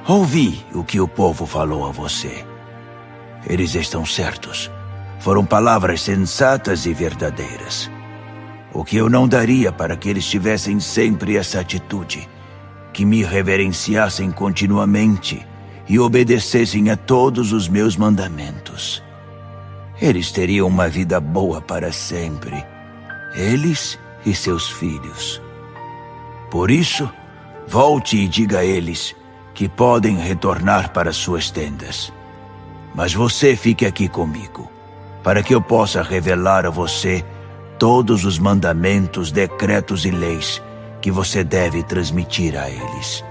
ouvi o que o povo falou a você. Eles estão certos. Foram palavras sensatas e verdadeiras. O que eu não daria para que eles tivessem sempre essa atitude, que me reverenciassem continuamente e obedecessem a todos os meus mandamentos. Eles teriam uma vida boa para sempre, eles e seus filhos. Por isso, volte e diga a eles que podem retornar para suas tendas. Mas você fique aqui comigo, para que eu possa revelar a você todos os mandamentos, decretos e leis que você deve transmitir a eles,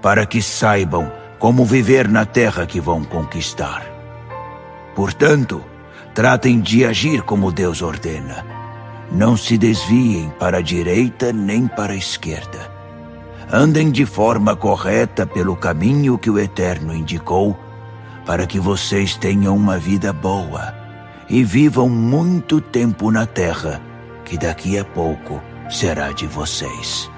para que saibam como viver na terra que vão conquistar. Portanto, tratem de agir como Deus ordena. Não se desviem para a direita nem para a esquerda. Andem de forma correta pelo caminho que o Eterno indicou, para que vocês tenham uma vida boa e vivam muito tempo na terra, que daqui a pouco será de vocês.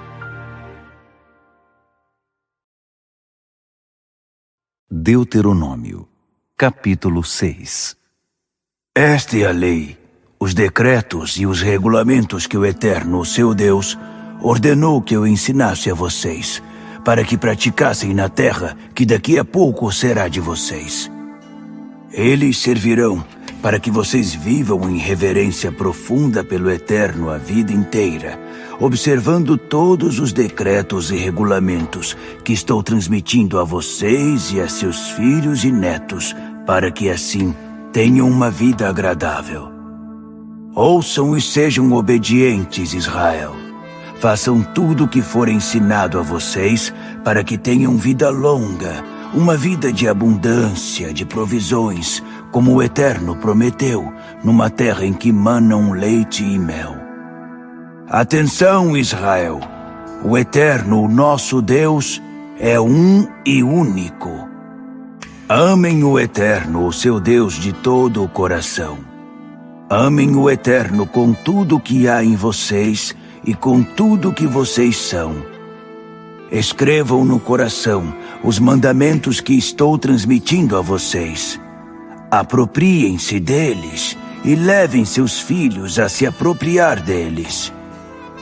Deuteronômio, capítulo 6. Esta é a lei, os decretos e os regulamentos que o Eterno, seu Deus, ordenou que eu ensinasse a vocês, para que praticassem na terra que daqui a pouco será de vocês. Eles servirão para que vocês vivam em reverência profunda pelo Eterno a vida inteira, observando todos os decretos e regulamentos que estou transmitindo a vocês e a seus filhos e netos, para que assim tenham uma vida agradável. Ouçam e sejam obedientes, Israel. Façam tudo o que for ensinado a vocês, para que tenham vida longa, uma vida de abundância, de provisões, como o Eterno prometeu, numa terra em que manam leite e mel. Atenção, Israel! O Eterno, o nosso Deus, é um e único. Amem o Eterno, o seu Deus, de todo o coração. Amem o Eterno com tudo que há em vocês e com tudo que vocês são. Escrevam no coração os mandamentos que estou transmitindo a vocês. Apropriem-se deles e levem seus filhos a se apropriar deles.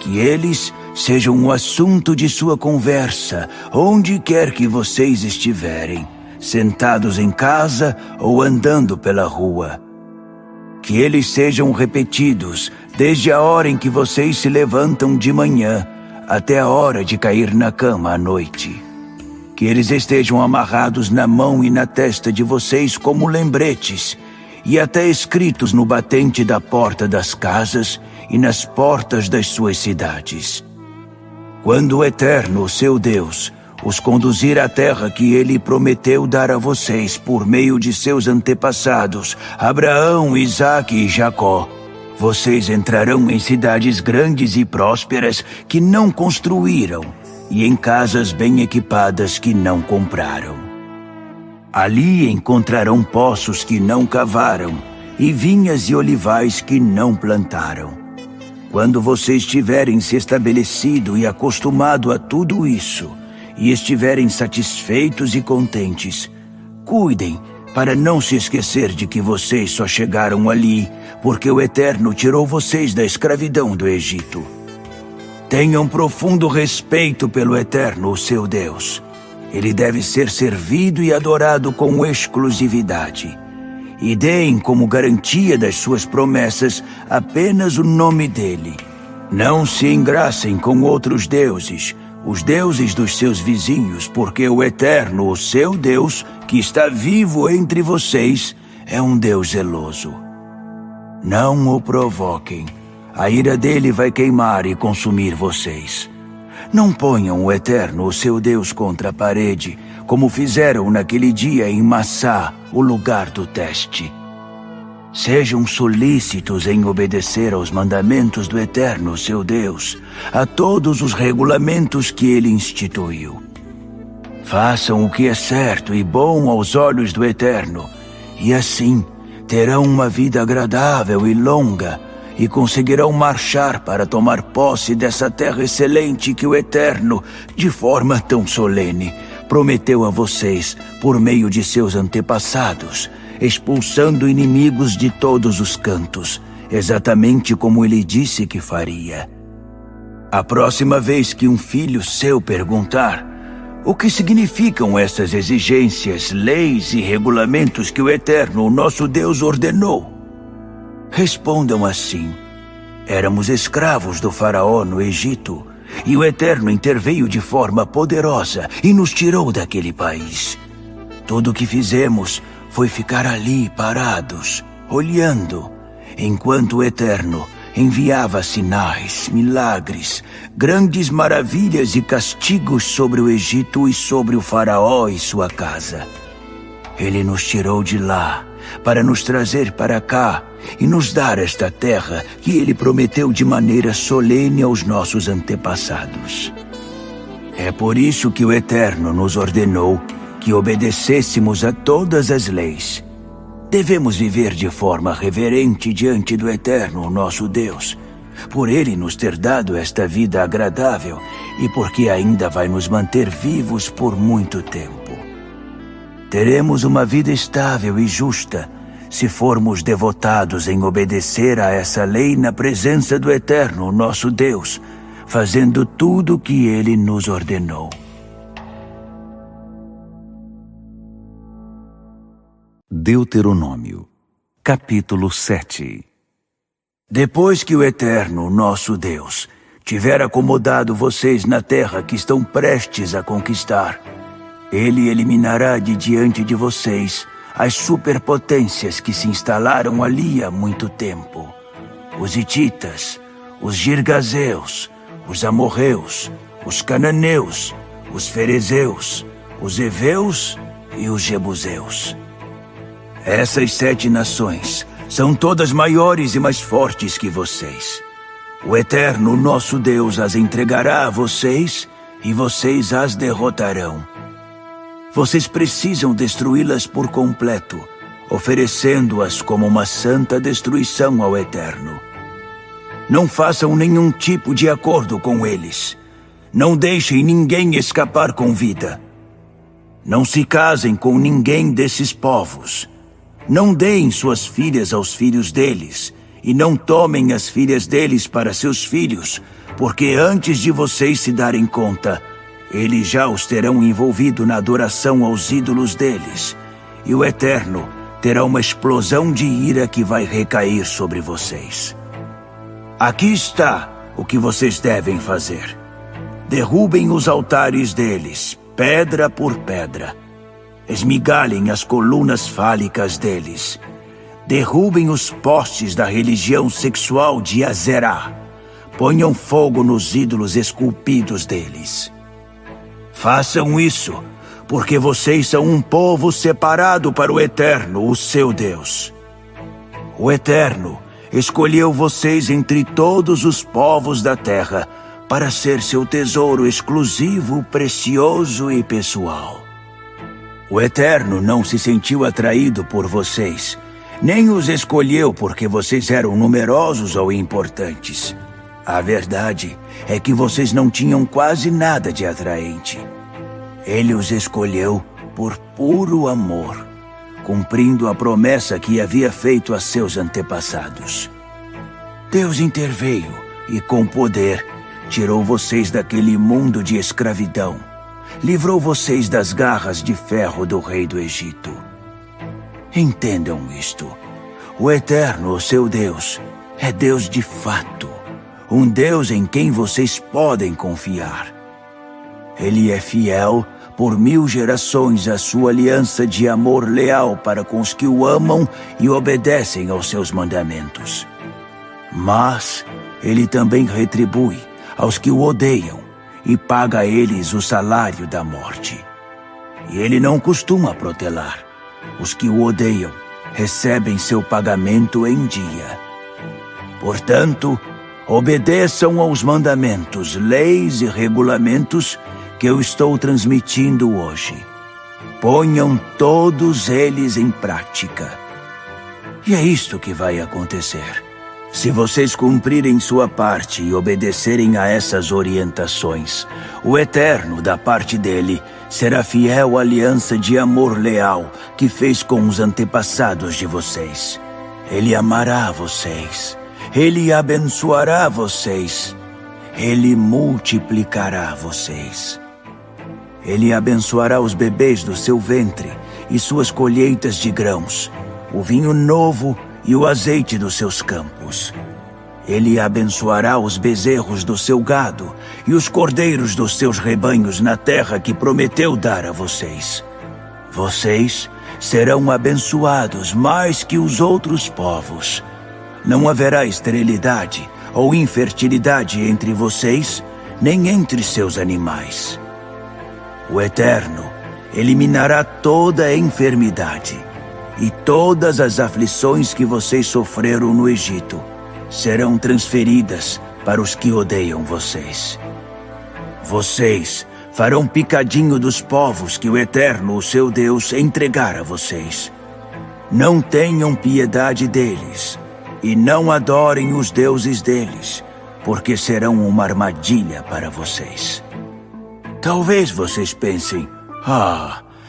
Que eles sejam o assunto de sua conversa, onde quer que vocês estiverem, sentados em casa ou andando pela rua. Que eles sejam repetidos desde a hora em que vocês se levantam de manhã até a hora de cair na cama à noite. Que eles estejam amarrados na mão e na testa de vocês como lembretes, e até escritos no batente da porta das casas e nas portas das suas cidades. Quando o Eterno, seu Deus, os conduzir à terra que ele prometeu dar a vocês por meio de seus antepassados, Abraão, Isaque e Jacó, vocês entrarão em cidades grandes e prósperas que não construíram, e em casas bem equipadas que não compraram. Ali encontrarão poços que não cavaram, e vinhas e olivais que não plantaram. Quando vocês tiverem se estabelecido e acostumado a tudo isso, e estiverem satisfeitos e contentes, cuidem para não se esquecer de que vocês só chegaram ali porque o Eterno tirou vocês da escravidão do Egito. Tenham profundo respeito pelo Eterno, o seu Deus. Ele deve ser servido e adorado com exclusividade. E deem como garantia das suas promessas apenas o nome dele. Não se engracem com outros deuses, os deuses dos seus vizinhos, porque o Eterno, o seu Deus, que está vivo entre vocês, é um Deus zeloso. Não o provoquem. A ira dele vai queimar e consumir vocês. Não ponham o Eterno, o seu Deus, contra a parede, como fizeram naquele dia em Massá, o lugar do teste. Sejam solícitos em obedecer aos mandamentos do Eterno, seu Deus, a todos os regulamentos que ele instituiu. Façam o que é certo e bom aos olhos do Eterno, e assim terão uma vida agradável e longa, e conseguirão marchar para tomar posse dessa terra excelente que o Eterno, de forma tão solene, prometeu a vocês por meio de seus antepassados, expulsando inimigos de todos os cantos, exatamente como ele disse que faria. A próxima vez que um filho seu perguntar o que significam essas exigências, leis e regulamentos que o Eterno, o nosso Deus, ordenou, respondam assim: éramos escravos do faraó no Egito, e o Eterno interveio de forma poderosa e nos tirou daquele país. Tudo o que fizemos foi ficar ali parados, olhando, enquanto o Eterno enviava sinais, milagres, grandes maravilhas e castigos sobre o Egito e sobre o faraó e sua casa. Ele nos tirou de lá para nos trazer para cá e nos dar esta terra que ele prometeu de maneira solene aos nossos antepassados. É por isso que o Eterno nos ordenou que obedecêssemos a todas as leis. Devemos viver de forma reverente diante do Eterno, nosso Deus, por ele nos ter dado esta vida agradável e porque ainda vai nos manter vivos por muito tempo. Teremos uma vida estável e justa se formos devotados em obedecer a essa lei na presença do Eterno, nosso Deus, fazendo tudo o que ele nos ordenou. Deuteronômio, capítulo 7. Depois que o Eterno, nosso Deus, tiver acomodado vocês na terra que estão prestes a conquistar, ele eliminará de diante de vocês as superpotências que se instalaram ali há muito tempo: os hititas, os girgazeus, os amorreus, os cananeus, os ferezeus, os heveus e os jebuseus. Essas 7 nações são todas maiores e mais fortes que vocês. O Eterno, nosso Deus, as entregará a vocês e vocês as derrotarão. Vocês precisam destruí-las por completo, oferecendo-as como uma santa destruição ao Eterno. Não façam nenhum tipo de acordo com eles. Não deixem ninguém escapar com vida. Não se casem com ninguém desses povos. Não deem suas filhas aos filhos deles, e não tomem as filhas deles para seus filhos, porque antes de vocês se darem conta, eles já os terão envolvido na adoração aos ídolos deles, e o Eterno terá uma explosão de ira que vai recair sobre vocês. Aqui está o que vocês devem fazer. Derrubem os altares deles, pedra por pedra. Esmigalhem as colunas fálicas deles. Derrubem os postes da religião sexual de Azerá. Ponham fogo nos ídolos esculpidos deles. Façam isso, porque vocês são um povo separado para o Eterno, o seu Deus. O Eterno escolheu vocês entre todos os povos da terra para ser seu tesouro exclusivo, precioso e pessoal. O Eterno não se sentiu atraído por vocês, nem os escolheu porque vocês eram numerosos ou importantes. A verdade é que vocês não tinham quase nada de atraente. Ele os escolheu por puro amor, cumprindo a promessa que havia feito a seus antepassados. Deus interveio e, com poder, tirou vocês daquele mundo de escravidão. Livrou vocês das garras de ferro do rei do Egito. Entendam isto. O Eterno, o seu Deus, é Deus de fato. Um Deus em quem vocês podem confiar. Ele é fiel por 1000 gerações à sua aliança de amor leal para com os que o amam e obedecem aos seus mandamentos. Mas ele também retribui aos que o odeiam e paga a eles o salário da morte. E ele não costuma protelar. Os que o odeiam recebem seu pagamento em dia. Portanto, obedeçam aos mandamentos, leis e regulamentos que eu estou transmitindo hoje. Ponham todos eles em prática. E é isto que vai acontecer. Se vocês cumprirem sua parte e obedecerem a essas orientações, o Eterno, da parte dele, será fiel à aliança de amor leal que fez com os antepassados de vocês. Ele amará vocês. Ele abençoará vocês. Ele multiplicará vocês. Ele abençoará os bebês do seu ventre e suas colheitas de grãos, o vinho novo e o azeite dos seus campos. Ele abençoará os bezerros do seu gado e os cordeiros dos seus rebanhos na terra que prometeu dar a vocês. Vocês serão abençoados mais que os outros povos. Não haverá esterilidade ou infertilidade entre vocês, nem entre seus animais. O Eterno eliminará toda a enfermidade. E todas as aflições que vocês sofreram no Egito serão transferidas para os que odeiam vocês. Vocês farão picadinho dos povos que o Eterno, o seu Deus, entregar a vocês. Não tenham piedade deles e não adorem os deuses deles, porque serão uma armadilha para vocês. Talvez vocês pensem,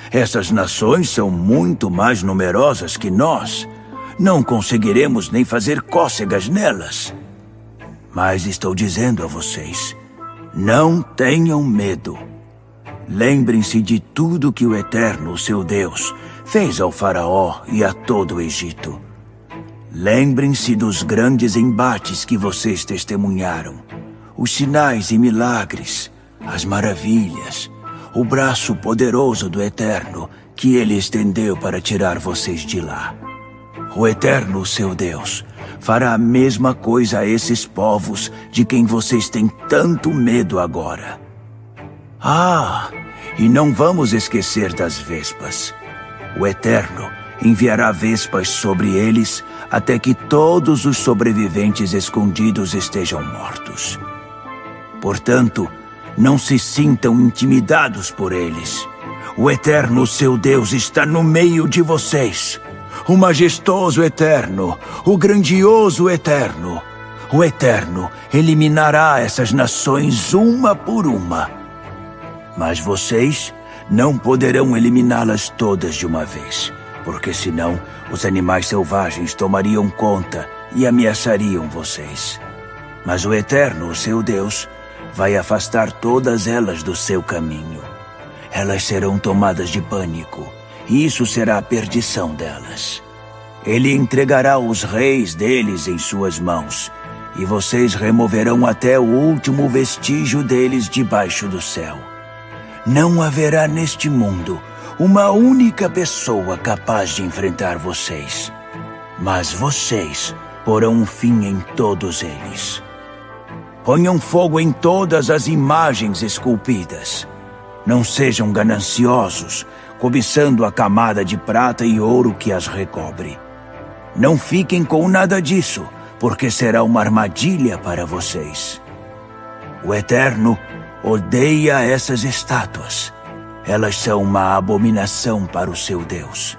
essas nações são muito mais numerosas que nós. Não conseguiremos nem fazer cócegas nelas. Mas estou dizendo a vocês, não tenham medo. Lembrem-se de tudo que o Eterno, o seu Deus, fez ao faraó e a todo o Egito. Lembrem-se dos grandes embates que vocês testemunharam, os sinais e milagres, as maravilhas, o braço poderoso do Eterno que ele estendeu para tirar vocês de lá. O Eterno, seu Deus, fará a mesma coisa a esses povos de quem vocês têm tanto medo agora. E não vamos esquecer das vespas. O Eterno enviará vespas sobre eles até que todos os sobreviventes escondidos estejam mortos. Portanto, não se sintam intimidados por eles. O Eterno, seu Deus, está no meio de vocês. O majestoso Eterno, o grandioso Eterno. O Eterno eliminará essas nações uma por uma. Mas vocês não poderão eliminá-las todas de uma vez, porque senão os animais selvagens tomariam conta e ameaçariam vocês. Mas o Eterno, o seu Deus, vai afastar todas elas do seu caminho. Elas serão tomadas de pânico, e isso será a perdição delas. Ele entregará os reis deles em suas mãos, e vocês removerão até o último vestígio deles debaixo do céu. Não haverá neste mundo uma única pessoa capaz de enfrentar vocês. Mas vocês porão um fim em todos eles. Ponham fogo em todas as imagens esculpidas. Não sejam gananciosos, cobiçando a camada de prata e ouro que as recobre. Não fiquem com nada disso, porque será uma armadilha para vocês. O Eterno odeia essas estátuas. Elas são uma abominação para o seu Deus.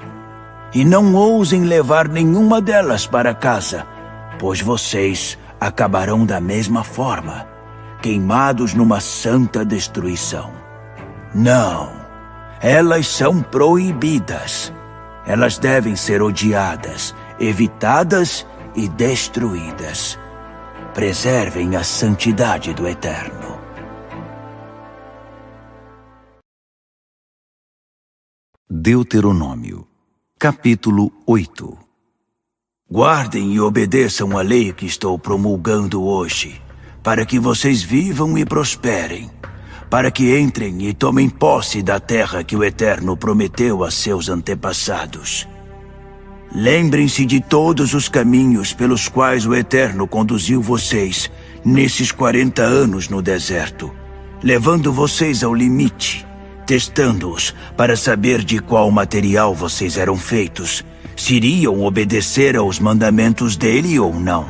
E não ousem levar nenhuma delas para casa, pois vocês acabarão da mesma forma, queimados numa santa destruição. Não, elas são proibidas. Elas devem ser odiadas, evitadas e destruídas. Preservem a santidade do Eterno. Deuteronômio, capítulo 8. Guardem e obedeçam a lei que estou promulgando hoje, para que vocês vivam e prosperem, para que entrem e tomem posse da terra que o Eterno prometeu a seus antepassados. Lembrem-se de todos os caminhos pelos quais o Eterno conduziu vocês nesses 40 anos no deserto, levando vocês ao limite, testando-os para saber de qual material vocês eram feitos, se iriam obedecer aos mandamentos dele ou não.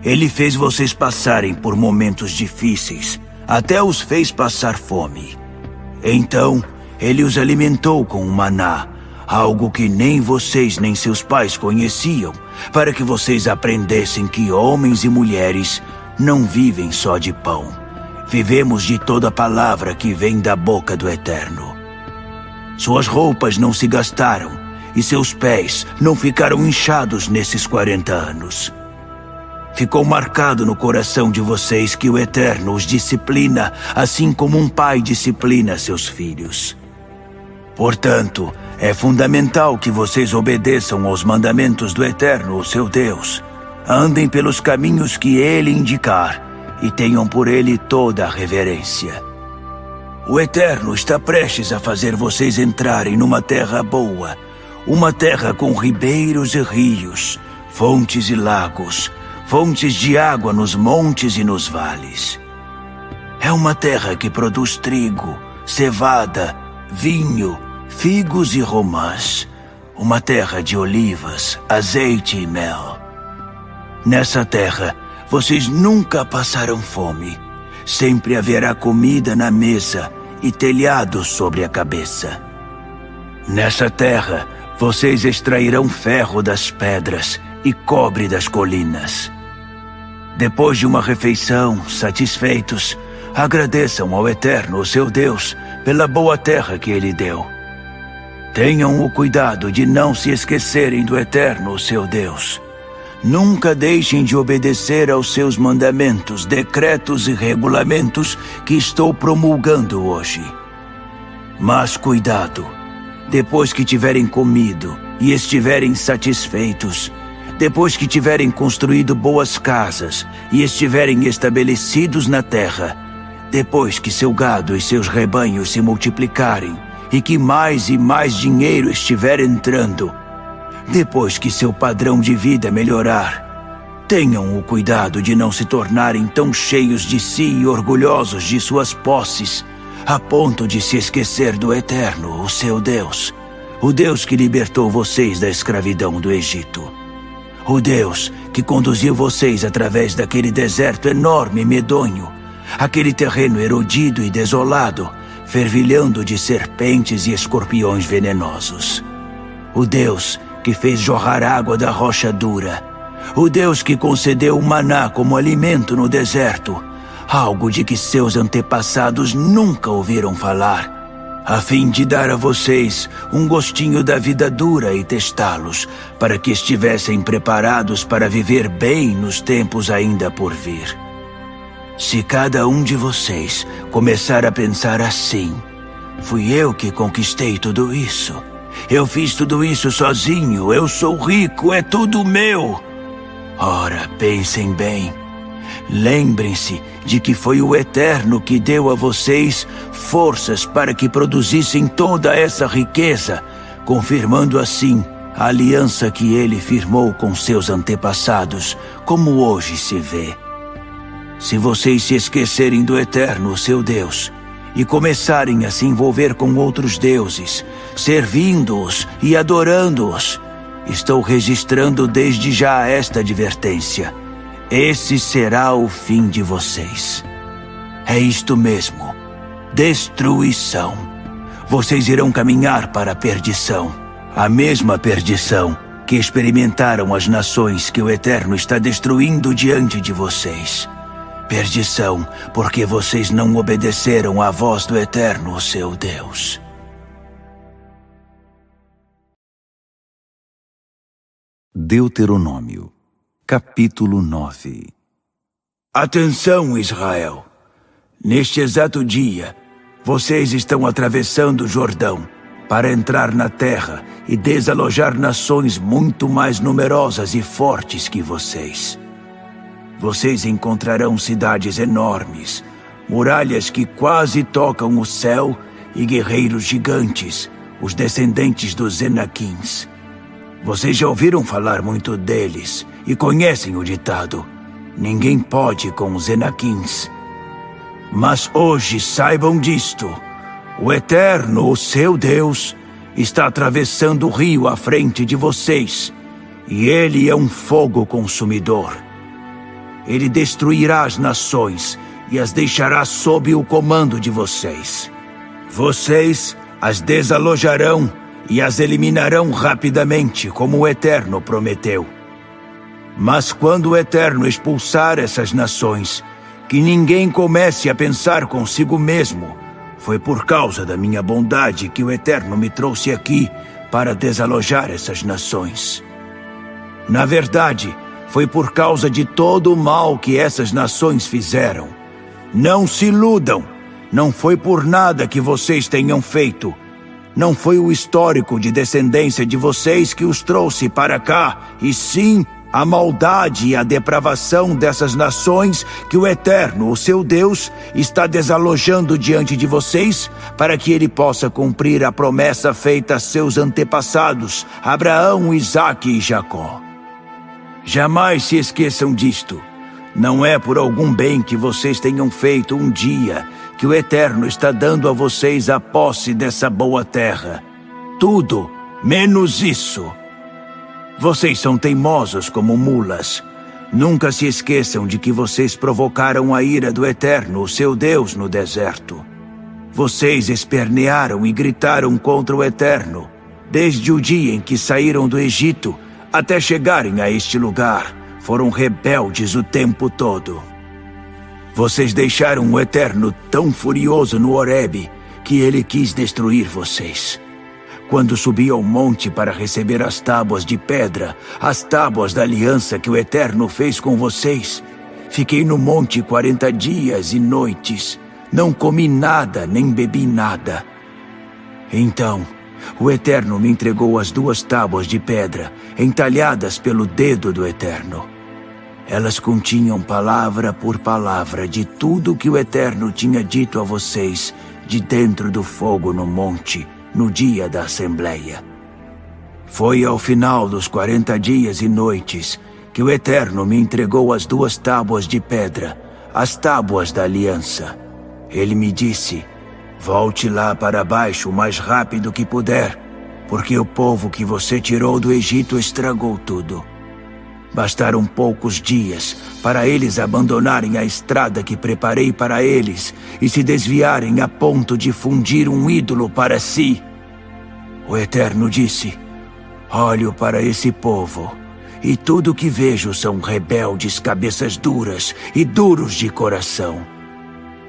Ele fez vocês passarem por momentos difíceis, até os fez passar fome. Então, ele os alimentou com o maná, algo que nem vocês nem seus pais conheciam, para que vocês aprendessem que homens e mulheres não vivem só de pão. Vivemos de toda palavra que vem da boca do Eterno. Suas roupas não se gastaram, e seus pés não ficaram inchados nesses 40 anos. Ficou marcado no coração de vocês que o Eterno os disciplina, assim como um pai disciplina seus filhos. Portanto, é fundamental que vocês obedeçam aos mandamentos do Eterno, o seu Deus. Andem pelos caminhos que ele indicar e tenham por ele toda a reverência. O Eterno está prestes a fazer vocês entrarem numa terra boa, uma terra com ribeiros e rios, fontes e lagos, fontes de água nos montes e nos vales. É uma terra que produz trigo, cevada, vinho, figos e romãs, uma terra de olivas, azeite e mel. Nessa terra, vocês nunca passarão fome. Sempre haverá comida na mesa e telhado sobre a cabeça. Nessa terra, vocês extrairão ferro das pedras e cobre das colinas. Depois de uma refeição, satisfeitos, agradeçam ao Eterno, o seu Deus, pela boa terra que ele deu. Tenham o cuidado de não se esquecerem do Eterno, o seu Deus. Nunca deixem de obedecer aos seus mandamentos, decretos e regulamentos que estou promulgando hoje. Mas cuidado! Depois que tiverem comido e estiverem satisfeitos, depois que tiverem construído boas casas e estiverem estabelecidos na terra, depois que seu gado e seus rebanhos se multiplicarem e que mais e mais dinheiro estiver entrando, depois que seu padrão de vida melhorar, tenham o cuidado de não se tornarem tão cheios de si e orgulhosos de suas posses, a ponto de se esquecer do Eterno, o seu Deus, o Deus que libertou vocês da escravidão do Egito. O Deus que conduziu vocês através daquele deserto enorme e medonho, aquele terreno erodido e desolado, fervilhando de serpentes e escorpiões venenosos. O Deus que fez jorrar água da rocha dura. O Deus que concedeu o maná como alimento no deserto, algo de que seus antepassados nunca ouviram falar, a fim de dar a vocês um gostinho da vida dura e testá-los, para que estivessem preparados para viver bem nos tempos ainda por vir. Se cada um de vocês começar a pensar assim, fui eu que conquistei tudo isso, eu fiz tudo isso sozinho, eu sou rico, é tudo meu. Ora, pensem bem, Lembrem-se de que foi o Eterno que deu a vocês forças para que produzissem toda essa riqueza, confirmando assim a aliança que ele firmou com seus antepassados, como hoje se vê. Se vocês se esquecerem do Eterno, seu Deus, e começarem a se envolver com outros deuses, servindo-os e adorando-os, estou registrando desde já esta advertência. Esse será o fim de vocês. É isto mesmo, destruição. Vocês irão caminhar para a perdição, a mesma perdição que experimentaram as nações que o Eterno está destruindo diante de vocês. Perdição, porque vocês não obedeceram à voz do Eterno, seu Deus. Deuteronômio, capítulo 9. Atenção, Israel! Neste exato dia, vocês estão atravessando o Jordão para entrar na terra e desalojar nações muito mais numerosas e fortes que vocês. Vocês encontrarão cidades enormes, muralhas que quase tocam o céu e guerreiros gigantes, os descendentes dos Enaquins. Vocês já ouviram falar muito deles e conhecem o ditado: ninguém pode com os Enaquins. Mas hoje saibam disto: o Eterno, o seu Deus, está atravessando o rio à frente de vocês, e ele é um fogo consumidor. Ele destruirá as nações e as deixará sob o comando de vocês. Vocês as desalojarão e as eliminarão rapidamente, como o Eterno prometeu. Mas quando o Eterno expulsar essas nações, que ninguém comece a pensar consigo mesmo: foi por causa da minha bondade que o Eterno me trouxe aqui para desalojar essas nações. Na verdade, foi por causa de todo o mal que essas nações fizeram. Não se iludam, não foi por nada que vocês tenham feito. Não foi o histórico de descendência de vocês que os trouxe para cá, e sim a maldade e a depravação dessas nações que o Eterno, o seu Deus, está desalojando diante de vocês, para que ele possa cumprir a promessa feita a seus antepassados, Abraão, Isaque e Jacó. Jamais se esqueçam disto. Não é por algum bem que vocês tenham feito um dia que o Eterno está dando a vocês a posse dessa boa terra. Tudo menos isso. Vocês são teimosos como mulas. Nunca se esqueçam de que vocês provocaram a ira do Eterno, o seu Deus, no deserto. Vocês espernearam e gritaram contra o Eterno, desde o dia em que saíram do Egito até chegarem a este lugar. Foram rebeldes o tempo todo. Vocês deixaram o Eterno tão furioso no Horebe que ele quis destruir vocês. Quando subi ao monte para receber as tábuas de pedra, as tábuas da aliança que o Eterno fez com vocês, fiquei no monte 40 dias e noites. Não comi nada, nem bebi nada. Então, o Eterno me entregou as 2 tábuas de pedra, entalhadas pelo dedo do Eterno. Elas continham palavra por palavra de tudo que o Eterno tinha dito a vocês de dentro do fogo no monte, no dia da Assembleia. Foi ao final dos 40 dias e noites que o Eterno me entregou as 2 tábuas de pedra, as tábuas da aliança. Ele me disse: volte lá para baixo o mais rápido que puder, porque o povo que você tirou do Egito estragou tudo. Bastaram poucos dias para eles abandonarem a estrada que preparei para eles e se desviarem a ponto de fundir um ídolo para si. O Eterno disse: olho para esse povo, e tudo que vejo são rebeldes, cabeças duras e duros de coração.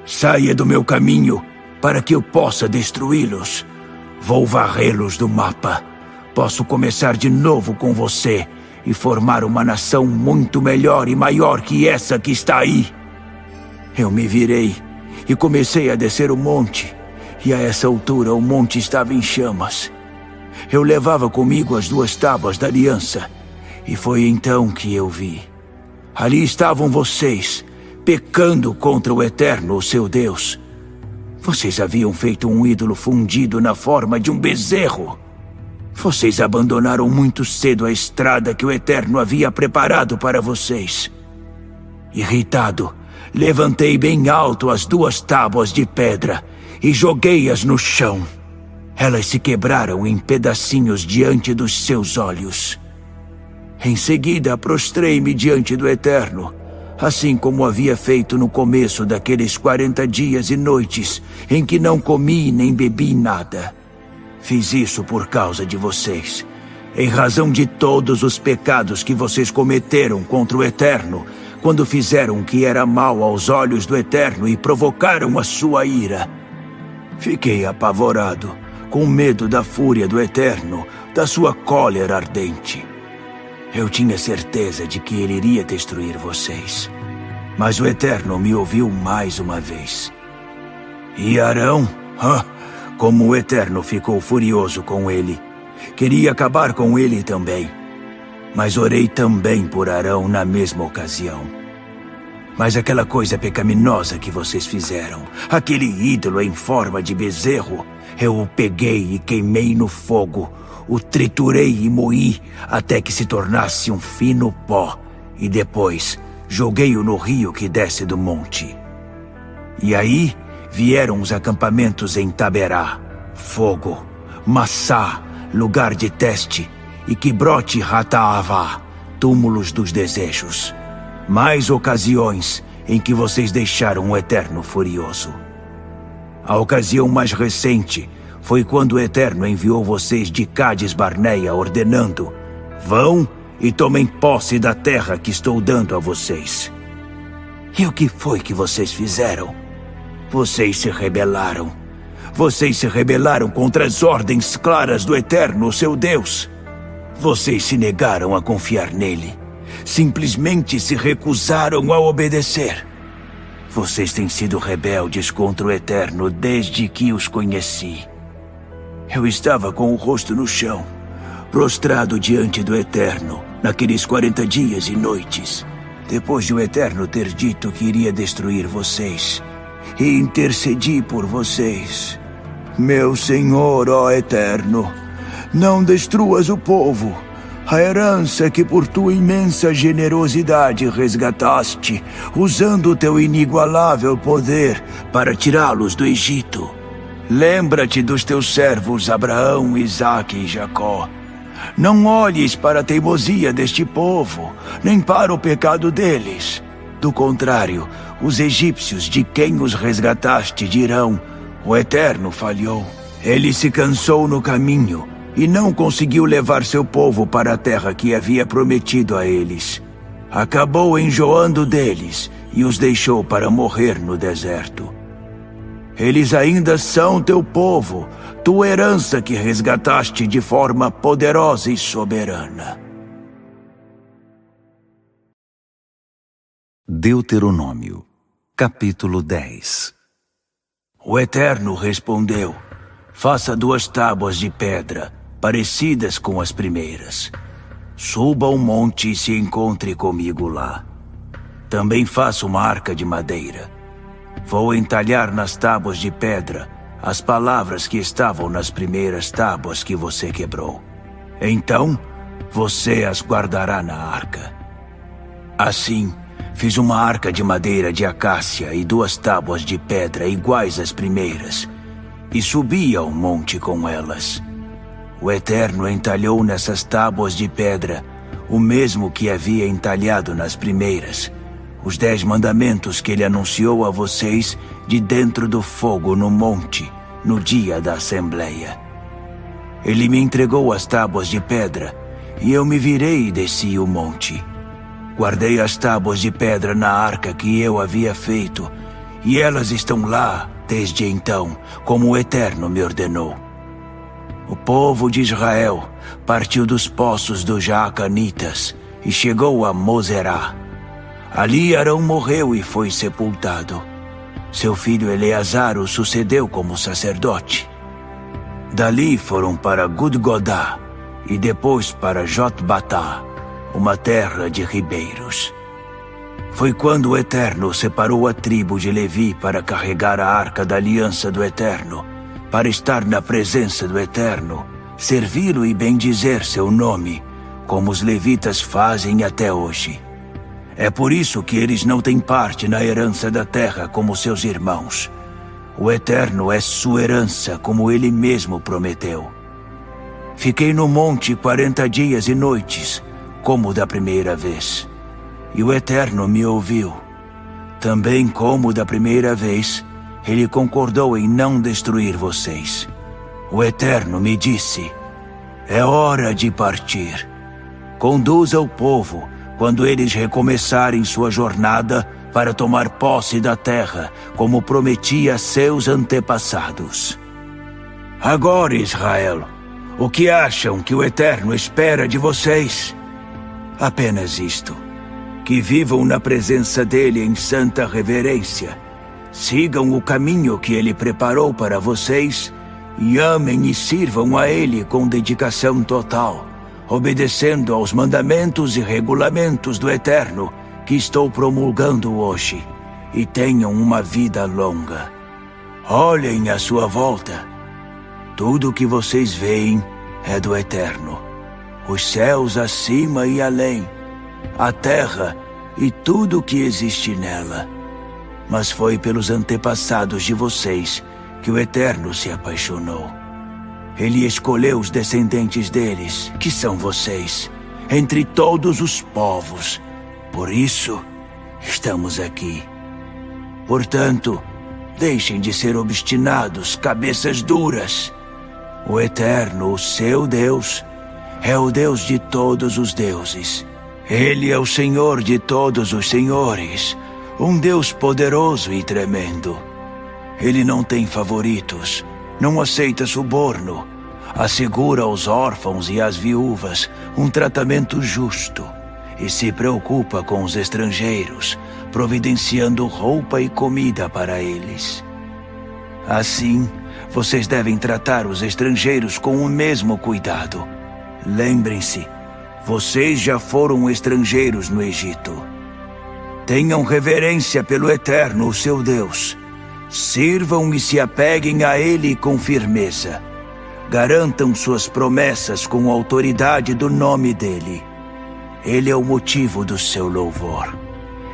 Saia do meu caminho para que eu possa destruí-los. Vou varrê-los do mapa. Posso começar de novo com você e formar uma nação muito melhor e maior que essa que está aí. Eu me virei e comecei a descer o monte, e a essa altura o monte estava em chamas. Eu levava comigo as 2 tábuas da aliança, e foi então que eu vi. Ali estavam vocês, pecando contra o Eterno, o seu Deus. Vocês haviam feito um ídolo fundido na forma de um bezerro. Vocês abandonaram muito cedo a estrada que o Eterno havia preparado para vocês. Irritado, levantei bem alto as 2 tábuas de pedra e joguei-as no chão. Elas se quebraram em pedacinhos diante dos seus olhos. Em seguida, prostrei-me diante do Eterno, assim como havia feito no começo daqueles 40 dias e noites em que não comi nem bebi nada. Fiz isso por causa de vocês, em razão de todos os pecados que vocês cometeram contra o Eterno, quando fizeram o que era mal aos olhos do Eterno e provocaram a sua ira. Fiquei apavorado, com medo da fúria do Eterno, da sua cólera ardente. Eu tinha certeza de que ele iria destruir vocês. Mas o Eterno me ouviu mais uma vez. E Arão? Como o Eterno ficou furioso com ele. Queria acabar com ele também. Mas orei também por Arão na mesma ocasião. Mas aquela coisa pecaminosa que vocês fizeram, aquele ídolo em forma de bezerro, eu o peguei e queimei no fogo, o triturei e moí até que se tornasse um fino pó, e depois joguei-o no rio que desce do monte. E aí vieram os acampamentos em Taberá, Fogo, Massá, lugar de teste, e Quibrote Hataavá, túmulos dos desejos. Mais ocasiões em que vocês deixaram o Eterno furioso. A ocasião mais recente foi quando o Eterno enviou vocês de Cádiz Barneia ordenando: vão e tomem posse da terra que estou dando a vocês. E o que foi que vocês fizeram? Vocês se rebelaram. Vocês se rebelaram contra as ordens claras do Eterno, seu Deus. Vocês se negaram a confiar nele. Simplesmente se recusaram a obedecer. Vocês têm sido rebeldes contra o Eterno desde que os conheci. Eu estava com o rosto no chão, prostrado diante do Eterno, naqueles 40 dias e noites, depois de o Eterno ter dito que iria destruir vocês, e intercedi por vocês. Meu Senhor, ó Eterno, não destruas o povo, a herança que por tua imensa generosidade resgataste, usando o teu inigualável poder para tirá-los do Egito. Lembra-te dos teus servos Abraão, Isaque e Jacó. Não olhes para a teimosia deste povo, nem para o pecado deles. Do contrário, os egípcios de quem os resgataste dirão: o Eterno falhou. Ele se cansou no caminho e não conseguiu levar seu povo para a terra que havia prometido a eles. Acabou enjoando deles e os deixou para morrer no deserto. Eles ainda são teu povo, tua herança que resgataste de forma poderosa e soberana. Deuteronômio, capítulo 10. O Eterno respondeu: faça 2 tábuas de pedra, parecidas com as primeiras. Suba ao monte e se encontre comigo lá. Também faça uma arca de madeira. Vou entalhar nas tábuas de pedra as palavras que estavam nas primeiras tábuas que você quebrou. Então, você as guardará na arca. Assim, fiz uma arca de madeira de acácia e 2 tábuas de pedra iguais às primeiras, e subi ao monte com elas. O Eterno entalhou nessas tábuas de pedra o mesmo que havia entalhado nas primeiras, os 10 mandamentos que ele anunciou a vocês de dentro do fogo no monte, no dia da assembleia. Ele me entregou as tábuas de pedra, e eu me virei e desci o monte. Guardei as tábuas de pedra na arca que eu havia feito, e elas estão lá desde então, como o Eterno me ordenou. O povo de Israel partiu dos poços dos Jaacanitas e chegou a Moserá. Ali Arão morreu e foi sepultado. Seu filho Eleazar o sucedeu como sacerdote. Dali foram para Gudgodá e depois para Jotbatá, uma terra de ribeiros. Foi quando o Eterno separou a tribo de Levi para carregar a arca da aliança do Eterno, para estar na presença do Eterno, servi-lo e bendizer seu nome, como os levitas fazem até hoje. É por isso que eles não têm parte na herança da terra como seus irmãos. O Eterno é sua herança, como ele mesmo prometeu. Fiquei no monte 40 dias e noites, como da primeira vez. E o Eterno me ouviu. Também como da primeira vez, ele concordou em não destruir vocês. O Eterno me disse: é hora de partir. Conduza o povo quando eles recomeçarem sua jornada para tomar posse da terra, como prometi a seus antepassados. Agora, Israel, o que acham que o Eterno espera de vocês? Apenas isto: que vivam na presença dele em santa reverência, sigam o caminho que ele preparou para vocês e amem e sirvam a ele com dedicação total, obedecendo aos mandamentos e regulamentos do Eterno que estou promulgando hoje, e tenham uma vida longa. Olhem à sua volta. Tudo o que vocês veem é do Eterno. Os céus acima e além, a terra e tudo o que existe nela. Mas foi pelos antepassados de vocês que o Eterno se apaixonou. Ele escolheu os descendentes deles, que são vocês, entre todos os povos. Por isso, estamos aqui. Portanto, deixem de ser obstinados, cabeças duras. O Eterno, o seu Deus, é o Deus de todos os deuses. Ele é o Senhor de todos os senhores, um Deus poderoso e tremendo. Ele não tem favoritos, não aceita suborno, assegura aos órfãos e às viúvas um tratamento justo e se preocupa com os estrangeiros, providenciando roupa e comida para eles. Assim, vocês devem tratar os estrangeiros com o mesmo cuidado. Lembrem-se, vocês já foram estrangeiros no Egito. Tenham reverência pelo Eterno, o seu Deus. Sirvam e se apeguem a ele com firmeza. Garantam suas promessas com a autoridade do nome dele. Ele é o motivo do seu louvor.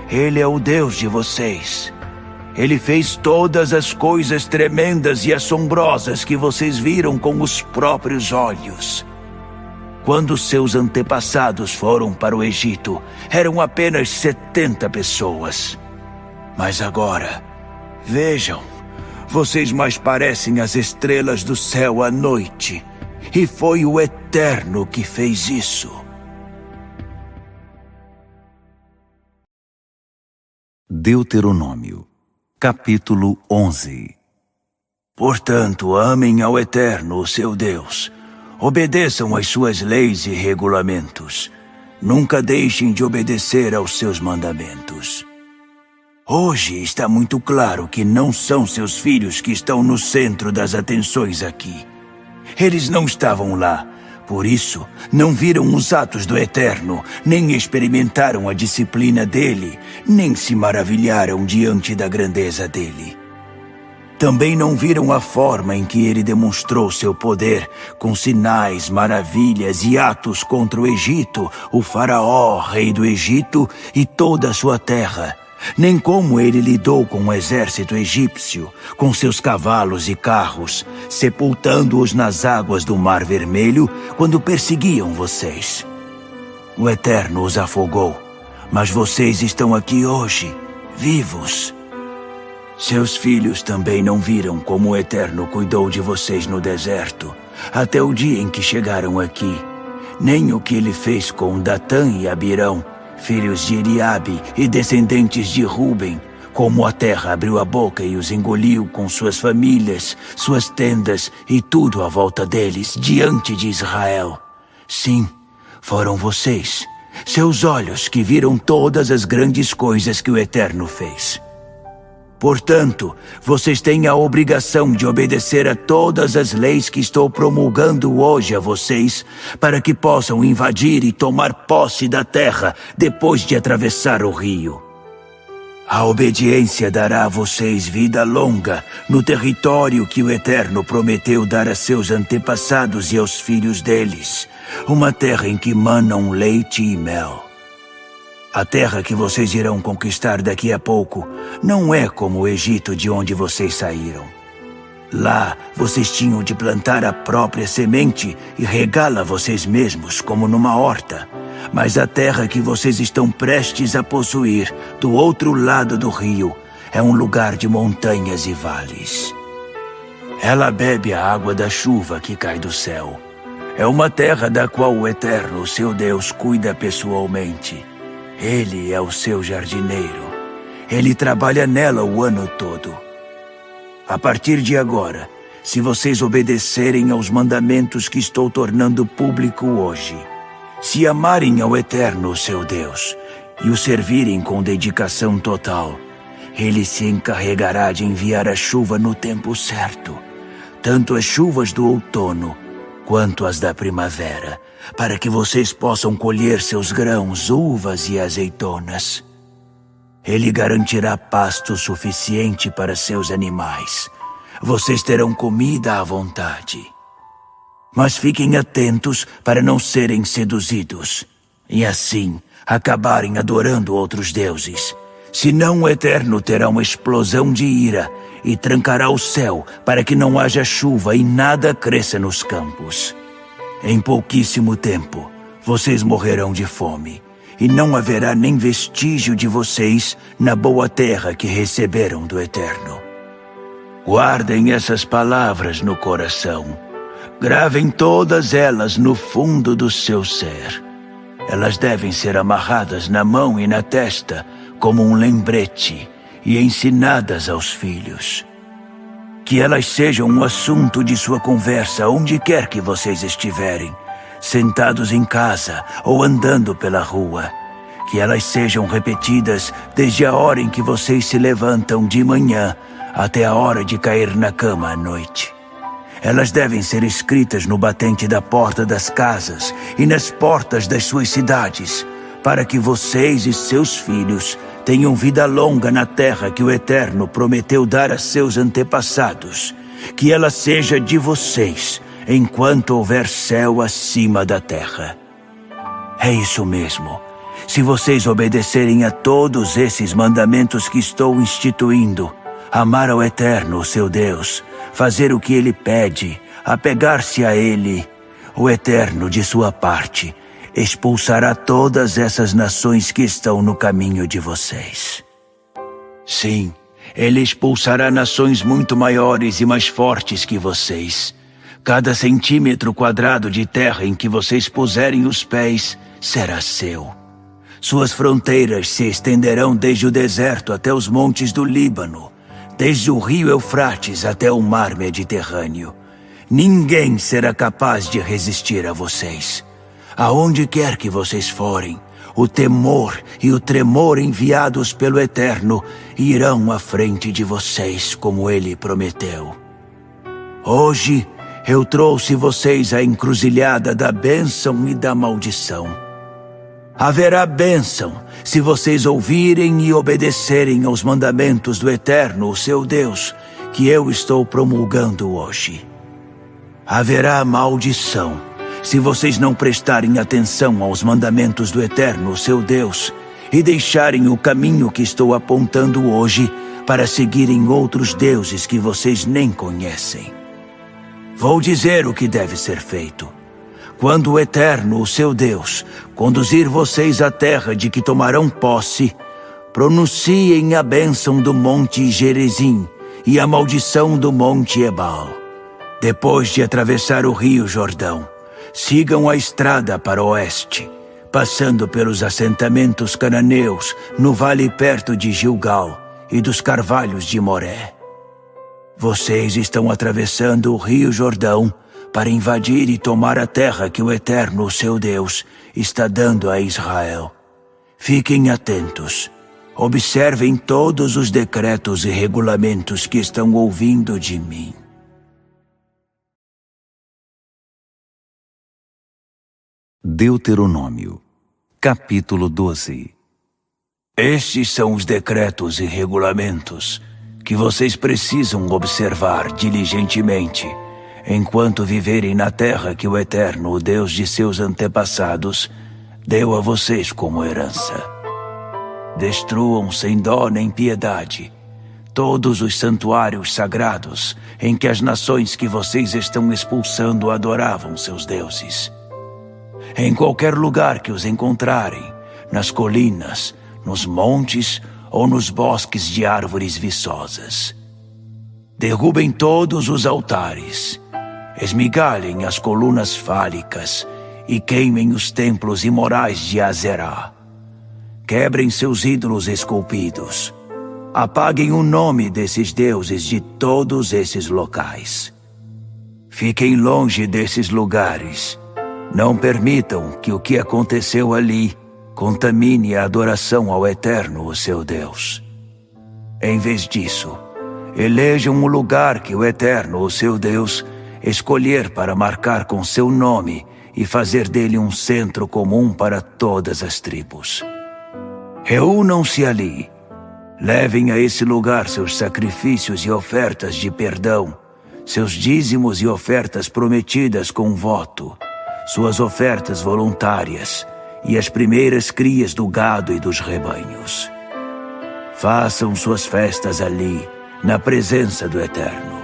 Ele é o Deus de vocês. Ele fez todas as coisas tremendas e assombrosas que vocês viram com os próprios olhos. Quando seus antepassados foram para o Egito, eram apenas 70 pessoas. Mas agora, vejam, vocês mais parecem as estrelas do céu à noite. E foi o Eterno que fez isso. Deuteronômio, capítulo 11. Portanto, amem ao Eterno, o seu Deus. Obedeçam às suas leis e regulamentos. Nunca deixem de obedecer aos seus mandamentos. Hoje está muito claro que não são seus filhos que estão no centro das atenções aqui. Eles não estavam lá. Por isso, não viram os atos do Eterno, nem experimentaram a disciplina dele, nem se maravilharam diante da grandeza dele. Também não viram a forma em que ele demonstrou seu poder, com sinais, maravilhas e atos contra o Egito, o faraó, rei do Egito, e toda a sua terra. Nem como ele lidou com o exército egípcio, com seus cavalos e carros, sepultando-os nas águas do Mar Vermelho quando perseguiam vocês. O Eterno os afogou, mas vocês estão aqui hoje, vivos. Seus filhos também não viram como o Eterno cuidou de vocês no deserto, até o dia em que chegaram aqui, nem o que ele fez com Datã e Abirão, filhos de Eliabe e descendentes de Ruben, como a terra abriu a boca e os engoliu com suas famílias, suas tendas e tudo à volta deles, diante de Israel. Sim, foram vocês, seus olhos que viram todas as grandes coisas que o Eterno fez. Portanto, vocês têm a obrigação de obedecer a todas as leis que estou promulgando hoje a vocês, para que possam invadir e tomar posse da terra depois de atravessar o rio. A obediência dará a vocês vida longa no território que o Eterno prometeu dar a seus antepassados e aos filhos deles, uma terra em que manam leite e mel. A terra que vocês irão conquistar daqui a pouco não é como o Egito de onde vocês saíram. Lá, vocês tinham de plantar a própria semente e regá-la vocês mesmos, como numa horta. Mas a terra que vocês estão prestes a possuir, do outro lado do rio, é um lugar de montanhas e vales. Ela bebe a água da chuva que cai do céu. É uma terra da qual o Eterno, seu Deus, cuida pessoalmente. Ele é o seu jardineiro. Ele trabalha nela o ano todo. A partir de agora, se vocês obedecerem aos mandamentos que estou tornando público hoje, se amarem ao Eterno, seu Deus, e o servirem com dedicação total, Ele se encarregará de enviar a chuva no tempo certo, tanto as chuvas do outono quanto as da primavera, para que vocês possam colher seus grãos, uvas e azeitonas. Ele garantirá pasto suficiente para seus animais. Vocês terão comida à vontade. Mas fiquem atentos para não serem seduzidos e assim acabarem adorando outros deuses. Senão o Eterno terá uma explosão de ira e trancará o céu para que não haja chuva e nada cresça nos campos. Em pouquíssimo tempo, vocês morrerão de fome. E não haverá nem vestígio de vocês na boa terra que receberam do Eterno. Guardem essas palavras no coração. Gravem todas elas no fundo do seu ser. Elas devem ser amarradas na mão e na testa como um lembrete e ensinadas aos filhos. Que elas sejam um assunto de sua conversa onde quer que vocês estiverem, sentados em casa ou andando pela rua. Que elas sejam repetidas desde a hora em que vocês se levantam de manhã até a hora de cair na cama à noite. Elas devem ser escritas no batente da porta das casas e nas portas das suas cidades, para que vocês e seus filhos tenham vida longa na terra que o Eterno prometeu dar a seus antepassados. Que ela seja de vocês, enquanto houver céu acima da terra. É isso mesmo. Se vocês obedecerem a todos esses mandamentos que estou instituindo, amar ao Eterno, seu Deus, fazer o que Ele pede, apegar-se a Ele, o Eterno, de sua parte, expulsará todas essas nações que estão no caminho de vocês. Sim, Ele expulsará nações muito maiores e mais fortes que vocês. Cada centímetro quadrado de terra em que vocês puserem os pés será seu. Suas fronteiras se estenderão desde o deserto até os montes do Líbano, desde o rio Eufrates até o mar Mediterrâneo. Ninguém será capaz de resistir a vocês. Aonde quer que vocês forem, o temor e o tremor enviados pelo Eterno irão à frente de vocês, como Ele prometeu. Hoje, eu trouxe vocês à encruzilhada da bênção e da maldição. Haverá bênção se vocês ouvirem e obedecerem aos mandamentos do Eterno, o seu Deus, que eu estou promulgando hoje. Haverá maldição se vocês não prestarem atenção aos mandamentos do Eterno, o seu Deus, e deixarem o caminho que estou apontando hoje para seguirem outros deuses que vocês nem conhecem. Vou dizer o que deve ser feito. Quando o Eterno, o seu Deus, conduzir vocês à terra de que tomarão posse, pronunciem a bênção do monte Gerizim e a maldição do monte Ebal. Depois de atravessar o rio Jordão, sigam a estrada para o oeste, passando pelos assentamentos cananeus no vale perto de Gilgal e dos carvalhos de Moré. Vocês estão atravessando o rio Jordão para invadir e tomar a terra que o Eterno, seu Deus, está dando a Israel. Fiquem atentos. Observem todos os decretos e regulamentos que estão ouvindo de mim. Deuteronômio, capítulo 12. Estes são os decretos e regulamentos que vocês precisam observar diligentemente enquanto viverem na terra que o Eterno, o Deus de seus antepassados, deu a vocês como herança. Destruam sem dó nem piedade todos os santuários sagrados em que as nações que vocês estão expulsando adoravam seus deuses. Em qualquer lugar que os encontrarem, nas colinas, nos montes ou nos bosques de árvores viçosas. Derrubem todos os altares, esmigalhem as colunas fálicas e queimem os templos imorais de Azerá. Quebrem seus ídolos esculpidos. Apaguem o nome desses deuses de todos esses locais. Fiquem longe desses lugares. Não permitam que o que aconteceu ali contamine a adoração ao Eterno, o seu Deus. Em vez disso, elejam um lugar que o Eterno, o seu Deus, escolher para marcar com seu nome e fazer dele um centro comum para todas as tribos. Reúnam-se ali. Levem a esse lugar seus sacrifícios e ofertas de perdão, seus dízimos e ofertas prometidas com voto, suas ofertas voluntárias e as primeiras crias do gado e dos rebanhos. Façam suas festas ali, na presença do Eterno.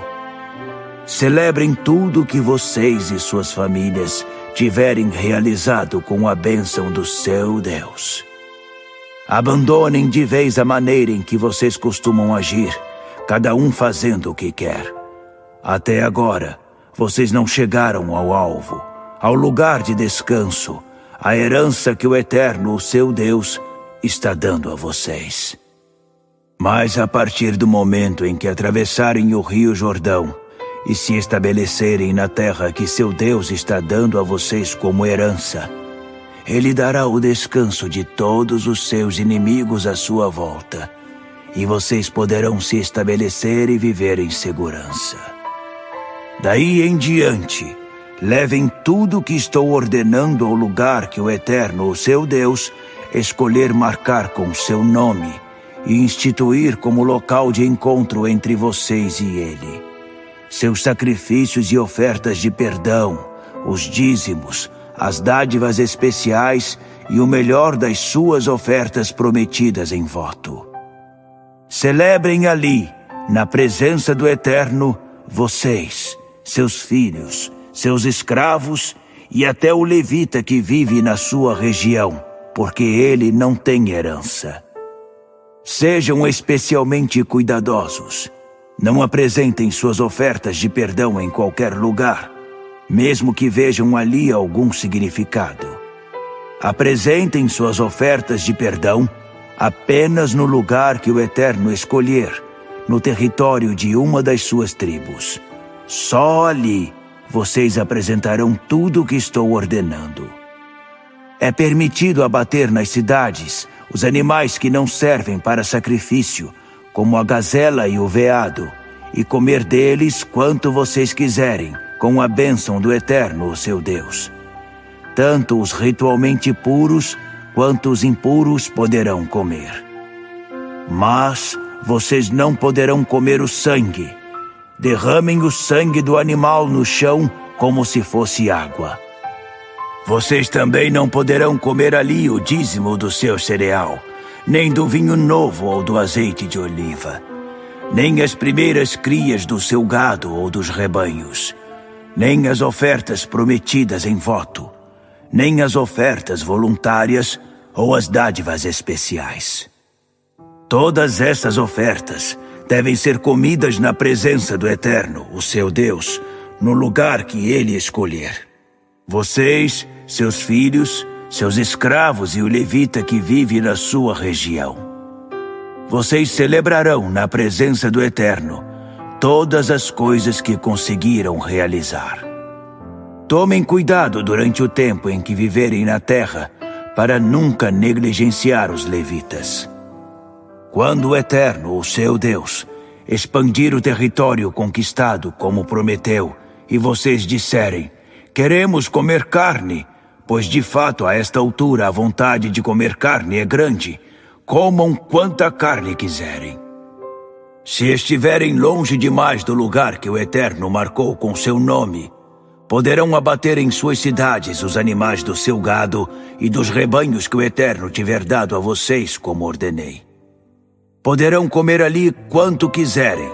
Celebrem tudo que vocês e suas famílias tiverem realizado com a bênção do seu Deus. Abandonem de vez a maneira em que vocês costumam agir, cada um fazendo o que quer. Até agora, vocês não chegaram ao alvo, ao lugar de descanso, a herança que o Eterno, o seu Deus, está dando a vocês. Mas a partir do momento em que atravessarem o rio Jordão e se estabelecerem na terra que seu Deus está dando a vocês como herança, Ele dará o descanso de todos os seus inimigos à sua volta, e vocês poderão se estabelecer e viver em segurança. Daí em diante, levem tudo o que estou ordenando ao lugar que o Eterno, o seu Deus, escolher marcar com seu nome e instituir como local de encontro entre vocês e Ele. Seus sacrifícios e ofertas de perdão, os dízimos, as dádivas especiais e o melhor das suas ofertas prometidas em voto. Celebrem ali, na presença do Eterno, vocês, seus filhos, seus escravos e até o levita que vive na sua região, porque ele não tem herança. Sejam especialmente cuidadosos. Não apresentem suas ofertas de perdão em qualquer lugar, mesmo que vejam ali algum significado. Apresentem suas ofertas de perdão apenas no lugar que o Eterno escolher, no território de uma das suas tribos. Só ali vocês apresentarão tudo o que estou ordenando. É permitido abater nas cidades os animais que não servem para sacrifício, como a gazela e o veado, e comer deles quanto vocês quiserem, com a bênção do Eterno, o seu Deus. Tanto os ritualmente puros quanto os impuros poderão comer. Mas vocês não poderão comer o sangue. Derramem o sangue do animal no chão como se fosse água. Vocês também não poderão comer ali o dízimo do seu cereal, nem do vinho novo ou do azeite de oliva, nem as primeiras crias do seu gado ou dos rebanhos, nem as ofertas prometidas em voto, nem as ofertas voluntárias ou as dádivas especiais. Todas essas ofertas devem ser comidas na presença do Eterno, o seu Deus, no lugar que Ele escolher. Vocês, seus filhos, seus escravos e o levita que vive na sua região. Vocês celebrarão na presença do Eterno todas as coisas que conseguiram realizar. Tomem cuidado durante o tempo em que viverem na terra, para nunca negligenciar os levitas. Quando o Eterno, o seu Deus, expandir o território conquistado como prometeu, e vocês disserem: queremos comer carne, pois de fato a esta altura a vontade de comer carne é grande, comam quanta carne quiserem. Se estiverem longe demais do lugar que o Eterno marcou com seu nome, poderão abater em suas cidades os animais do seu gado e dos rebanhos que o Eterno tiver dado a vocês, como ordenei. Poderão comer ali quanto quiserem.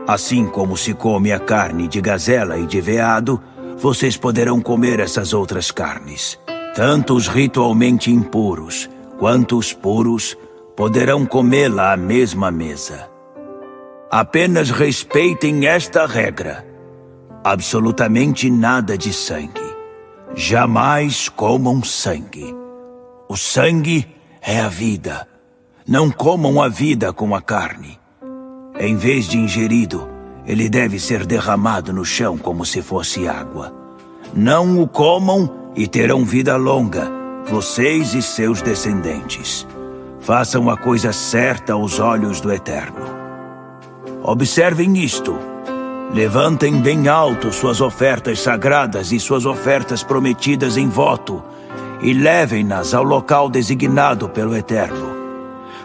Assim como se come a carne de gazela e de veado, vocês poderão comer essas outras carnes. Tanto os ritualmente impuros quanto os puros poderão comê-la à mesma mesa. Apenas respeitem esta regra. Absolutamente nada de sangue. Jamais comam sangue. O sangue é a vida. Não comam a vida com a carne. Em vez de ingerido, ele deve ser derramado no chão como se fosse água. Não o comam e terão vida longa, vocês e seus descendentes. Façam a coisa certa aos olhos do Eterno. Observem isto. Levantem bem alto suas ofertas sagradas e suas ofertas prometidas em voto, e levem-nas ao local designado pelo Eterno.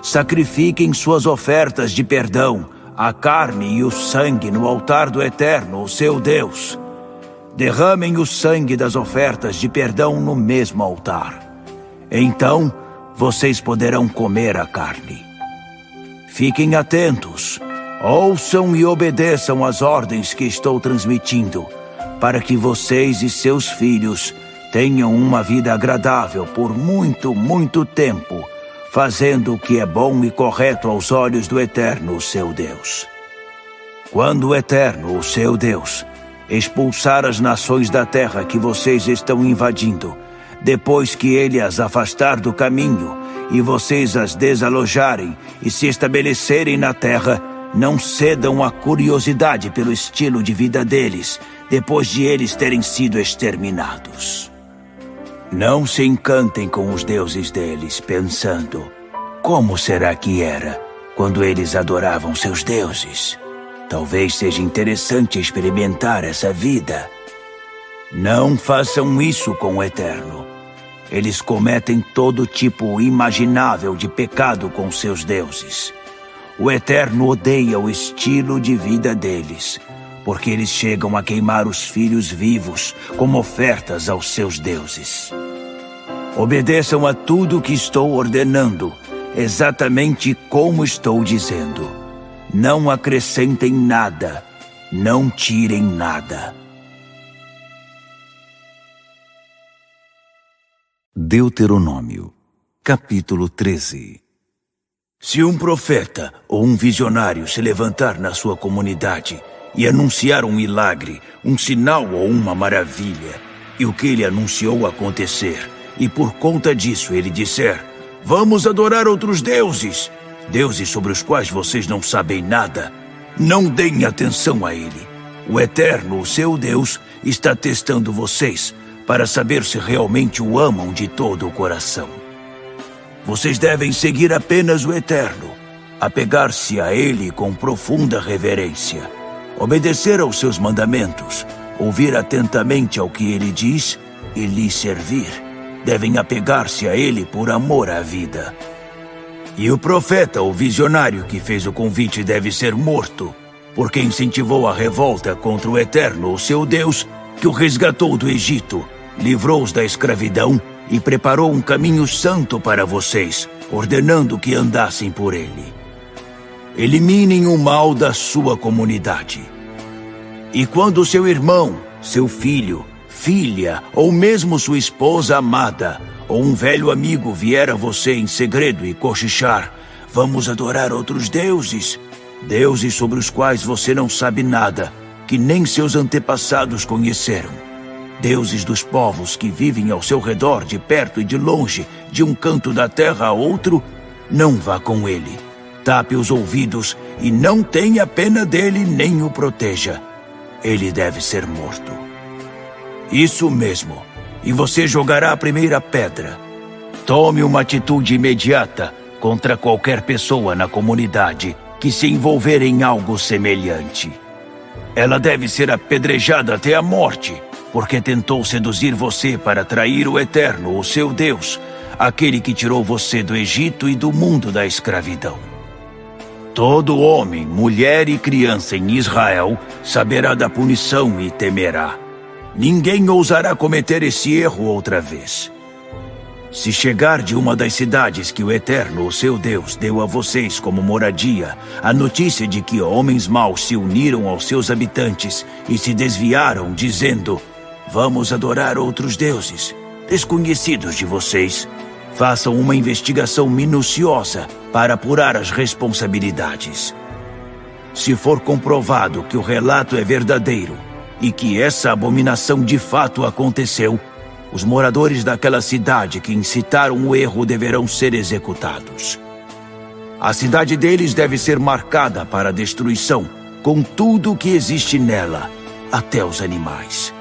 Sacrifiquem suas ofertas de perdão, a carne e o sangue no altar do Eterno, o seu Deus. Derramem o sangue das ofertas de perdão no mesmo altar. Então, vocês poderão comer a carne. Fiquem atentos. Ouçam e obedeçam às ordens que estou transmitindo, para que vocês e seus filhos tenham uma vida agradável por muito, muito tempo, fazendo o que é bom e correto aos olhos do Eterno, o seu Deus. Quando o Eterno, o seu Deus, expulsar as nações da terra que vocês estão invadindo, depois que ele as afastar do caminho e vocês as desalojarem e se estabelecerem na terra, não cedam à curiosidade pelo estilo de vida deles, depois de eles terem sido exterminados. Não se encantem com os deuses deles, pensando, como será que era quando eles adoravam seus deuses? Talvez seja interessante experimentar essa vida. Não façam isso com o Eterno. Eles cometem todo tipo imaginável de pecado com seus deuses. O Eterno odeia o estilo de vida deles, porque eles chegam a queimar os filhos vivos como ofertas aos seus deuses. Obedeçam a tudo o que estou ordenando, exatamente como estou dizendo. Não acrescentem nada, não tirem nada. Deuteronômio, capítulo 13. Se um profeta ou um visionário se levantar na sua comunidade e anunciar um milagre, um sinal ou uma maravilha, e o que ele anunciou acontecer, e por conta disso ele disser, vamos adorar outros deuses, deuses sobre os quais vocês não sabem nada, não deem atenção a ele. O Eterno, o seu Deus, está testando vocês para saber se realmente o amam de todo o coração. Vocês devem seguir apenas o Eterno, apegar-se a ele com profunda reverência, obedecer aos seus mandamentos, ouvir atentamente ao que ele diz e lhe servir. Devem apegar-se a ele por amor à vida. E o profeta ou visionário que fez o convite deve ser morto, porque incentivou a revolta contra o Eterno, o seu Deus, que o resgatou do Egito, livrou-os da escravidão e preparou um caminho santo para vocês, ordenando que andassem por ele. Eliminem o mal da sua comunidade. E quando seu irmão, seu filho, filha ou mesmo sua esposa amada ou um velho amigo vier a você em segredo e cochichar, vamos adorar outros deuses, deuses sobre os quais você não sabe nada, que nem seus antepassados conheceram, deuses dos povos que vivem ao seu redor, de perto e de longe, de um canto da terra a outro, não vá com ele. Tape os ouvidos e não tenha pena dele nem o proteja. Ele deve ser morto. Isso mesmo. E você jogará a primeira pedra. Tome uma atitude imediata contra qualquer pessoa na comunidade que se envolver em algo semelhante. Ela deve ser apedrejada até a morte, porque tentou seduzir você para trair o Eterno, o seu Deus, aquele que tirou você do Egito e do mundo da escravidão. Todo homem, mulher e criança em Israel saberá da punição e temerá. Ninguém ousará cometer esse erro outra vez. Se chegar de uma das cidades que o Eterno, o seu Deus, deu a vocês como moradia, a notícia de que homens maus se uniram aos seus habitantes e se desviaram, dizendo: vamos adorar outros deuses, desconhecidos de vocês, façam uma investigação minuciosa para apurar as responsabilidades. Se for comprovado que o relato é verdadeiro e que essa abominação de fato aconteceu, os moradores daquela cidade que incitaram o erro deverão ser executados. A cidade deles deve ser marcada para a destruição, com tudo o que existe nela, até os animais.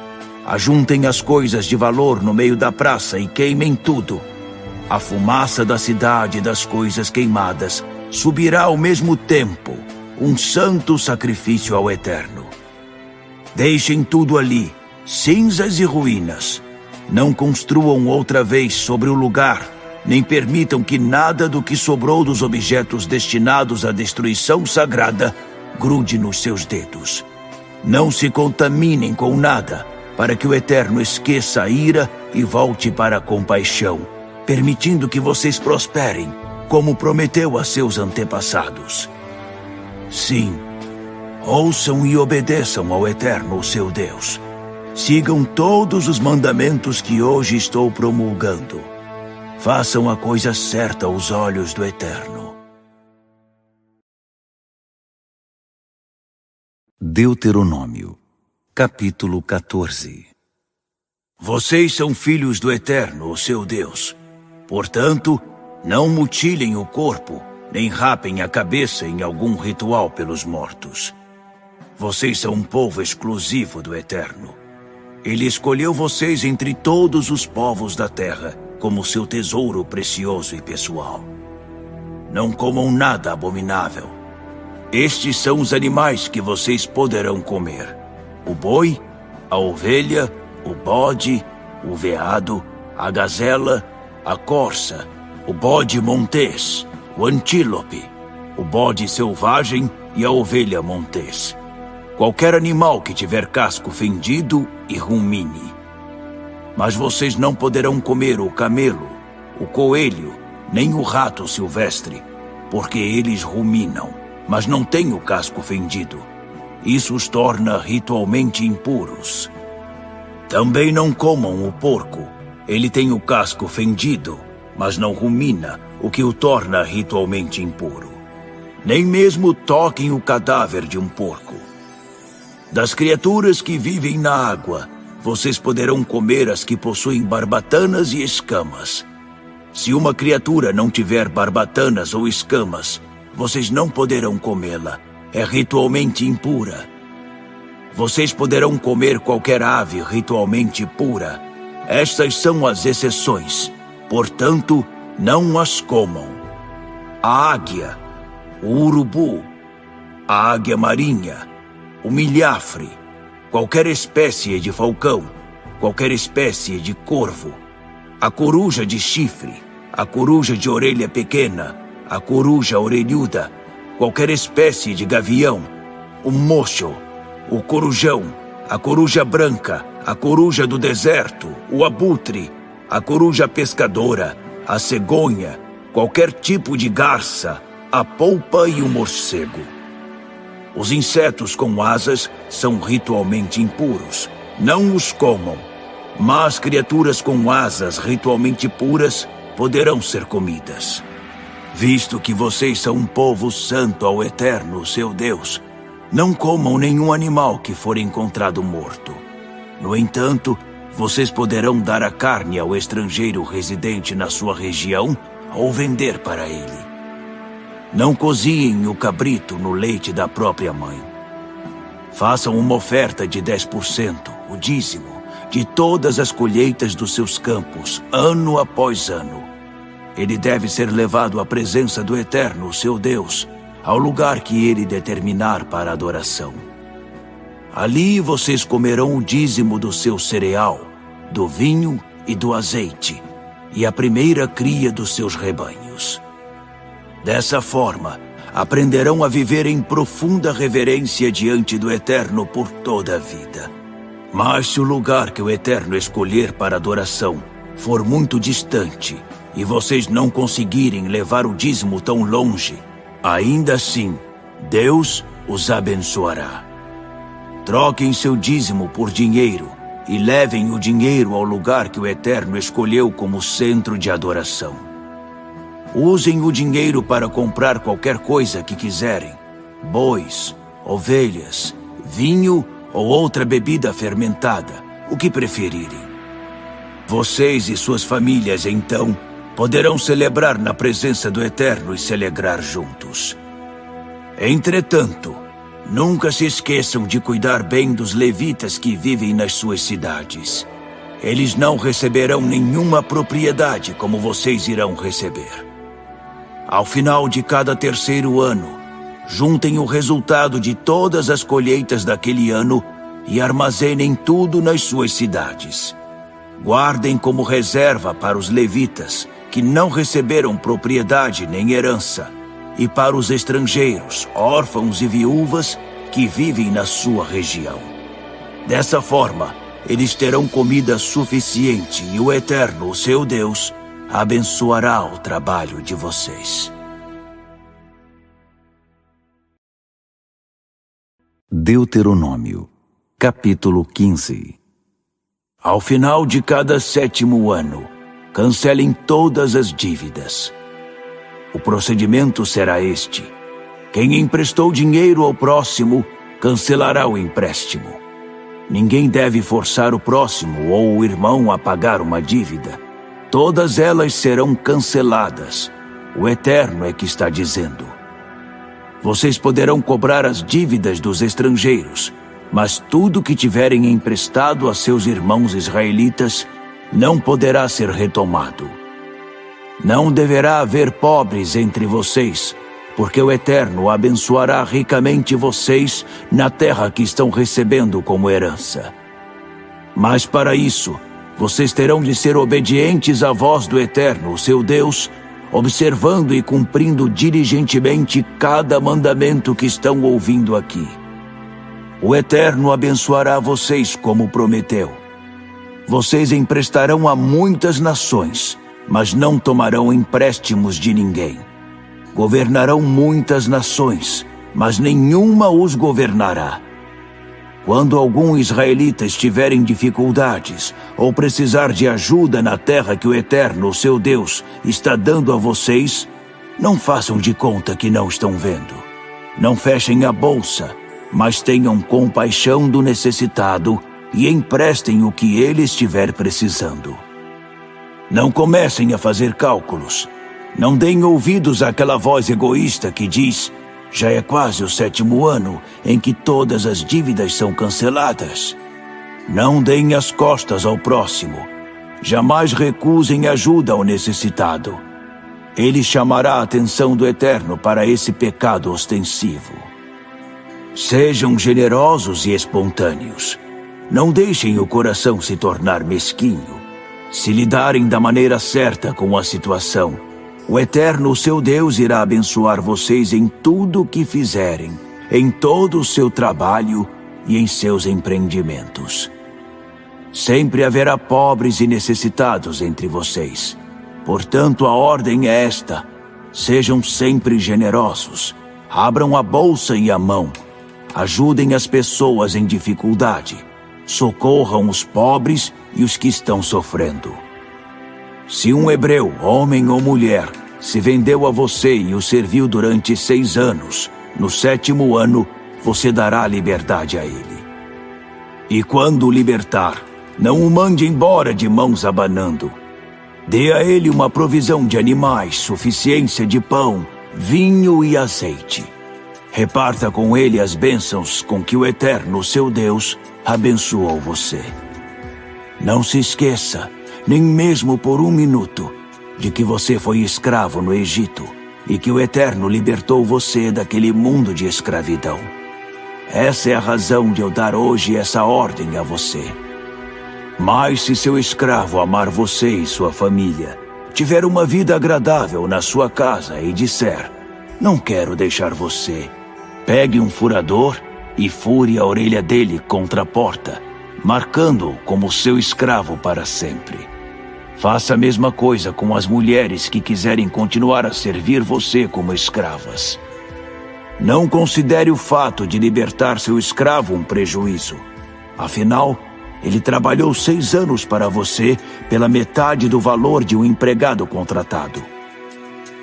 Ajuntem as coisas de valor no meio da praça e queimem tudo. A fumaça da cidade e das coisas queimadas subirá ao mesmo tempo, um santo sacrifício ao Eterno. Deixem tudo ali, cinzas e ruínas. Não construam outra vez sobre o lugar, nem permitam que nada do que sobrou dos objetos destinados à destruição sagrada grude nos seus dedos. Não se contaminem com nada, para que o Eterno esqueça a ira e volte para a compaixão, permitindo que vocês prosperem, como prometeu a seus antepassados. Sim, ouçam e obedeçam ao Eterno, o seu Deus. Sigam todos os mandamentos que hoje estou promulgando. Façam a coisa certa aos olhos do Eterno. Deuteronômio, capítulo 14. Vocês são filhos do Eterno, o seu Deus. Portanto, não mutilem o corpo, nem rapem a cabeça em algum ritual pelos mortos. Vocês são um povo exclusivo do Eterno. Ele escolheu vocês entre todos os povos da terra como seu tesouro precioso e pessoal. Não comam nada abominável. Estes são os animais que vocês poderão comer: o boi, a ovelha, o bode, o veado, a gazela, a corça, o bode montês, o antílope, o bode selvagem e a ovelha montês. Qualquer animal que tiver casco fendido e rumine. Mas vocês não poderão comer o camelo, o coelho, nem o rato silvestre, porque eles ruminam, mas não têm o casco fendido. Isso os torna ritualmente impuros. Também não comam o porco. Ele tem o casco fendido, mas não rumina, o que o torna ritualmente impuro. Nem mesmo toquem o cadáver de um porco. Das criaturas que vivem na água, vocês poderão comer as que possuem barbatanas e escamas. Se uma criatura não tiver barbatanas ou escamas, vocês não poderão comê-la. É ritualmente impura. Vocês poderão comer qualquer ave ritualmente pura. Estas são as exceções. Portanto, não as comam. A águia, o urubu, a águia marinha, o milhafre, qualquer espécie de falcão, qualquer espécie de corvo, a coruja de chifre, a coruja de orelha pequena, a coruja orelhuda, qualquer espécie de gavião, o mocho, o corujão, a coruja branca, a coruja do deserto, o abutre, a coruja pescadora, a cegonha, qualquer tipo de garça, a polpa e o morcego. Os insetos com asas são ritualmente impuros. Não os comam. Mas criaturas com asas ritualmente puras poderão ser comidas. Visto que vocês são um povo santo ao Eterno, seu Deus, não comam nenhum animal que for encontrado morto. No entanto, vocês poderão dar a carne ao estrangeiro residente na sua região ou vender para ele. Não coziem o cabrito no leite da própria mãe. Façam uma oferta de 10%, o dízimo, de todas as colheitas dos seus campos, ano após ano. Ele deve ser levado à presença do Eterno, seu Deus, ao lugar que ele determinar para adoração. Ali vocês comerão o dízimo do seu cereal, do vinho e do azeite. e a primeira cria dos seus rebanhos. Dessa forma, aprenderão a viver em profunda reverência diante do Eterno por toda a vida. Mas se o lugar que o Eterno escolher para adoração for muito distante e vocês não conseguirem levar o dízimo tão longe, ainda assim, Deus os abençoará. Troquem seu dízimo por dinheiro e levem o dinheiro ao lugar que o Eterno escolheu como centro de adoração. Usem o dinheiro para comprar qualquer coisa que quiserem: bois, ovelhas, vinho ou outra bebida fermentada, o que preferirem. Vocês e suas famílias, então, poderão celebrar na presença do Eterno e se alegrar juntos. Entretanto, nunca se esqueçam de cuidar bem dos levitas que vivem nas suas cidades. Eles não receberão nenhuma propriedade como vocês irão receber. Ao final de cada terceiro ano, juntem o resultado de todas as colheitas daquele ano e armazenem tudo nas suas cidades. Guardem como reserva para os levitas, que não receberam propriedade nem herança, e para os estrangeiros, órfãos e viúvas que vivem na sua região. Dessa forma, eles terão comida suficiente e o Eterno, o seu Deus, abençoará o trabalho de vocês. Deuteronômio, capítulo 15. Ao final de cada 7º ano, cancelem todas as dívidas. O procedimento será este: quem emprestou dinheiro ao próximo, cancelará o empréstimo. Ninguém deve forçar o próximo ou o irmão a pagar uma dívida. Todas elas serão canceladas. O Eterno é que está dizendo. Vocês poderão cobrar as dívidas dos estrangeiros, mas tudo que tiverem emprestado a seus irmãos israelitas não poderá ser retomado. Não deverá haver pobres entre vocês, porque o Eterno abençoará ricamente vocês na terra que estão recebendo como herança. Mas para isso, vocês terão de ser obedientes à voz do Eterno, o seu Deus, observando e cumprindo diligentemente cada mandamento que estão ouvindo aqui. O Eterno abençoará vocês como prometeu. Vocês emprestarão a muitas nações, mas não tomarão empréstimos de ninguém. Governarão muitas nações, mas nenhuma os governará. Quando algum israelita estiver em dificuldades ou precisar de ajuda na terra que o Eterno, o seu Deus, está dando a vocês, não façam de conta que não estão vendo. Não fechem a bolsa, mas tenham compaixão do necessitado e emprestem o que ele estiver precisando. Não comecem a fazer cálculos. Não deem ouvidos àquela voz egoísta que diz: já é quase o 7º ano em que todas as dívidas são canceladas. Não deem as costas ao próximo. Jamais recusem ajuda ao necessitado. Ele chamará a atenção do Eterno para esse pecado ostensivo. Sejam generosos e espontâneos. Não deixem o coração se tornar mesquinho. Se lidarem da maneira certa com a situação, o Eterno, o seu Deus, irá abençoar vocês em tudo o que fizerem, em todo o seu trabalho e em seus empreendimentos. Sempre haverá pobres e necessitados entre vocês. Portanto, a ordem é esta: sejam sempre generosos. Abram a bolsa e a mão. Ajudem as pessoas em dificuldade. Socorram os pobres e os que estão sofrendo. Se um hebreu, homem ou mulher, se vendeu a você e o serviu durante 6 anos, no 7º ano, você dará liberdade a ele. E quando o libertar, não o mande embora de mãos abanando. Dê a ele uma provisão de animais, suficiência de pão, vinho e azeite. Reparta com ele as bênçãos com que o Eterno, seu Deus, abençoou você. Não se esqueça, nem mesmo por 1 minuto, de que você foi escravo no Egito e que o Eterno libertou você daquele mundo de escravidão. Essa é a razão de eu dar hoje essa ordem a você. Mas se seu escravo amar você e sua família, tiver uma vida agradável na sua casa e disser: não quero deixar você, pegue um furador e fure a orelha dele contra a porta, marcando-o como seu escravo para sempre. Faça a mesma coisa com as mulheres que quiserem continuar a servir você como escravas. Não considere o fato de libertar seu escravo um prejuízo. Afinal, ele trabalhou 6 anos para você pela metade do valor de um empregado contratado.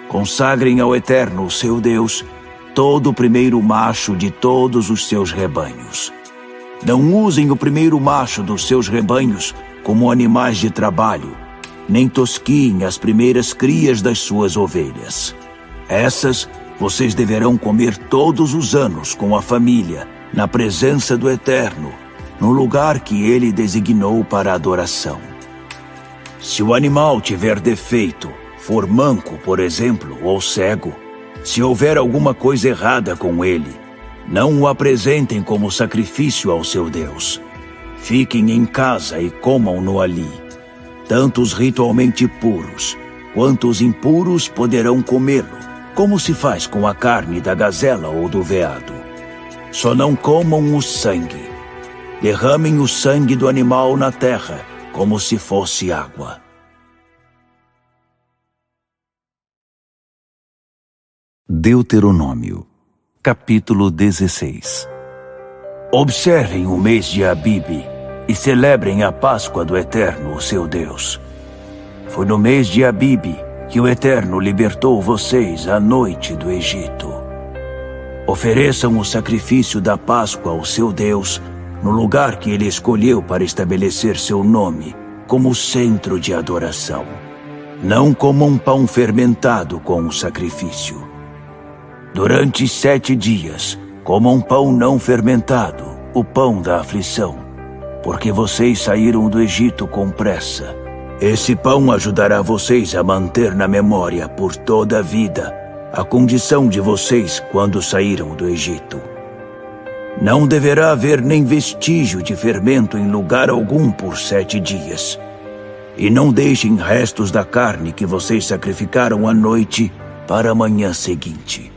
Consagrem ao Eterno, seu Deus, todo o primeiro macho de todos os seus rebanhos. Não usem o primeiro macho dos seus rebanhos como animais de trabalho, nem tosquiem as primeiras crias das suas ovelhas. Essas vocês deverão comer todos os anos com a família, na presença do Eterno, no lugar que ele designou para adoração. Se o animal tiver defeito, for manco, por exemplo, ou cego, se houver alguma coisa errada com ele, não o apresentem como sacrifício ao seu Deus. Fiquem em casa e comam-no ali. Tanto os ritualmente puros quanto os impuros poderão comê-lo, como se faz com a carne da gazela ou do veado. Só não comam o sangue. Derramem o sangue do animal na terra, como se fosse água. Deuteronômio, capítulo 16. Observem o mês de Abibe e celebrem a Páscoa do Eterno, seu Deus. Foi no mês de Abibe que o Eterno libertou vocês à noite do Egito. Ofereçam o sacrifício da Páscoa ao seu Deus no lugar que ele escolheu para estabelecer seu nome como centro de adoração. Não comam pão fermentado com o sacrifício. Durante 7 dias, comam pão não fermentado, o pão da aflição, porque vocês saíram do Egito com pressa. Esse pão ajudará vocês a manter na memória por toda a vida a condição de vocês quando saíram do Egito. Não deverá haver nem vestígio de fermento em lugar algum por 7 dias. E não deixem restos da carne que vocês sacrificaram à noite para a manhã seguinte.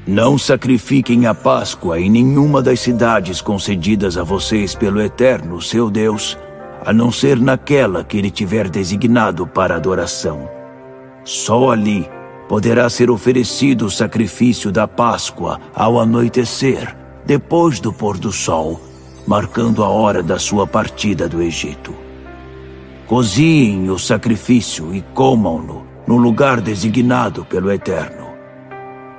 Não sacrifiquem a Páscoa em nenhuma das cidades concedidas a vocês pelo Eterno, seu Deus, a não ser naquela que ele tiver designado para adoração. Só ali poderá ser oferecido o sacrifício da Páscoa ao anoitecer, depois do pôr do sol, marcando a hora da sua partida do Egito. Coziem o sacrifício e comam-no no lugar designado pelo Eterno.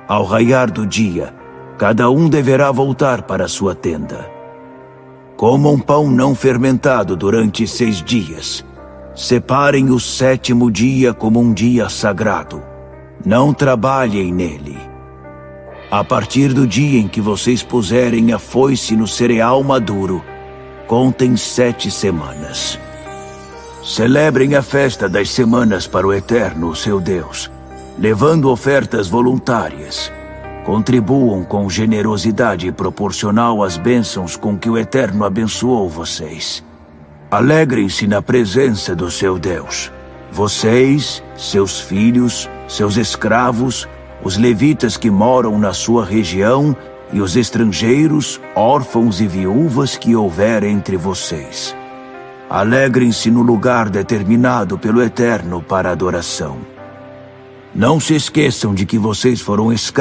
Ao raiar do dia, cada um deverá voltar para sua tenda. Comam pão não fermentado durante 6 dias. Separem o 7º dia como um dia sagrado. Não trabalhem nele. A partir do dia em que vocês puserem a foice no cereal maduro, contem 7 semanas. Celebrem a festa das semanas para o Eterno, seu Deus, levando ofertas voluntárias. Contribuam com generosidade proporcional às bênçãos com que o Eterno abençoou vocês. Alegrem-se na presença do seu Deus. Vocês, seus filhos, seus escravos, os levitas que moram na sua região e os estrangeiros, órfãos e viúvas que houver entre vocês. Alegrem-se no lugar determinado pelo Eterno para adoração. Não se esqueçam de que vocês foram escravos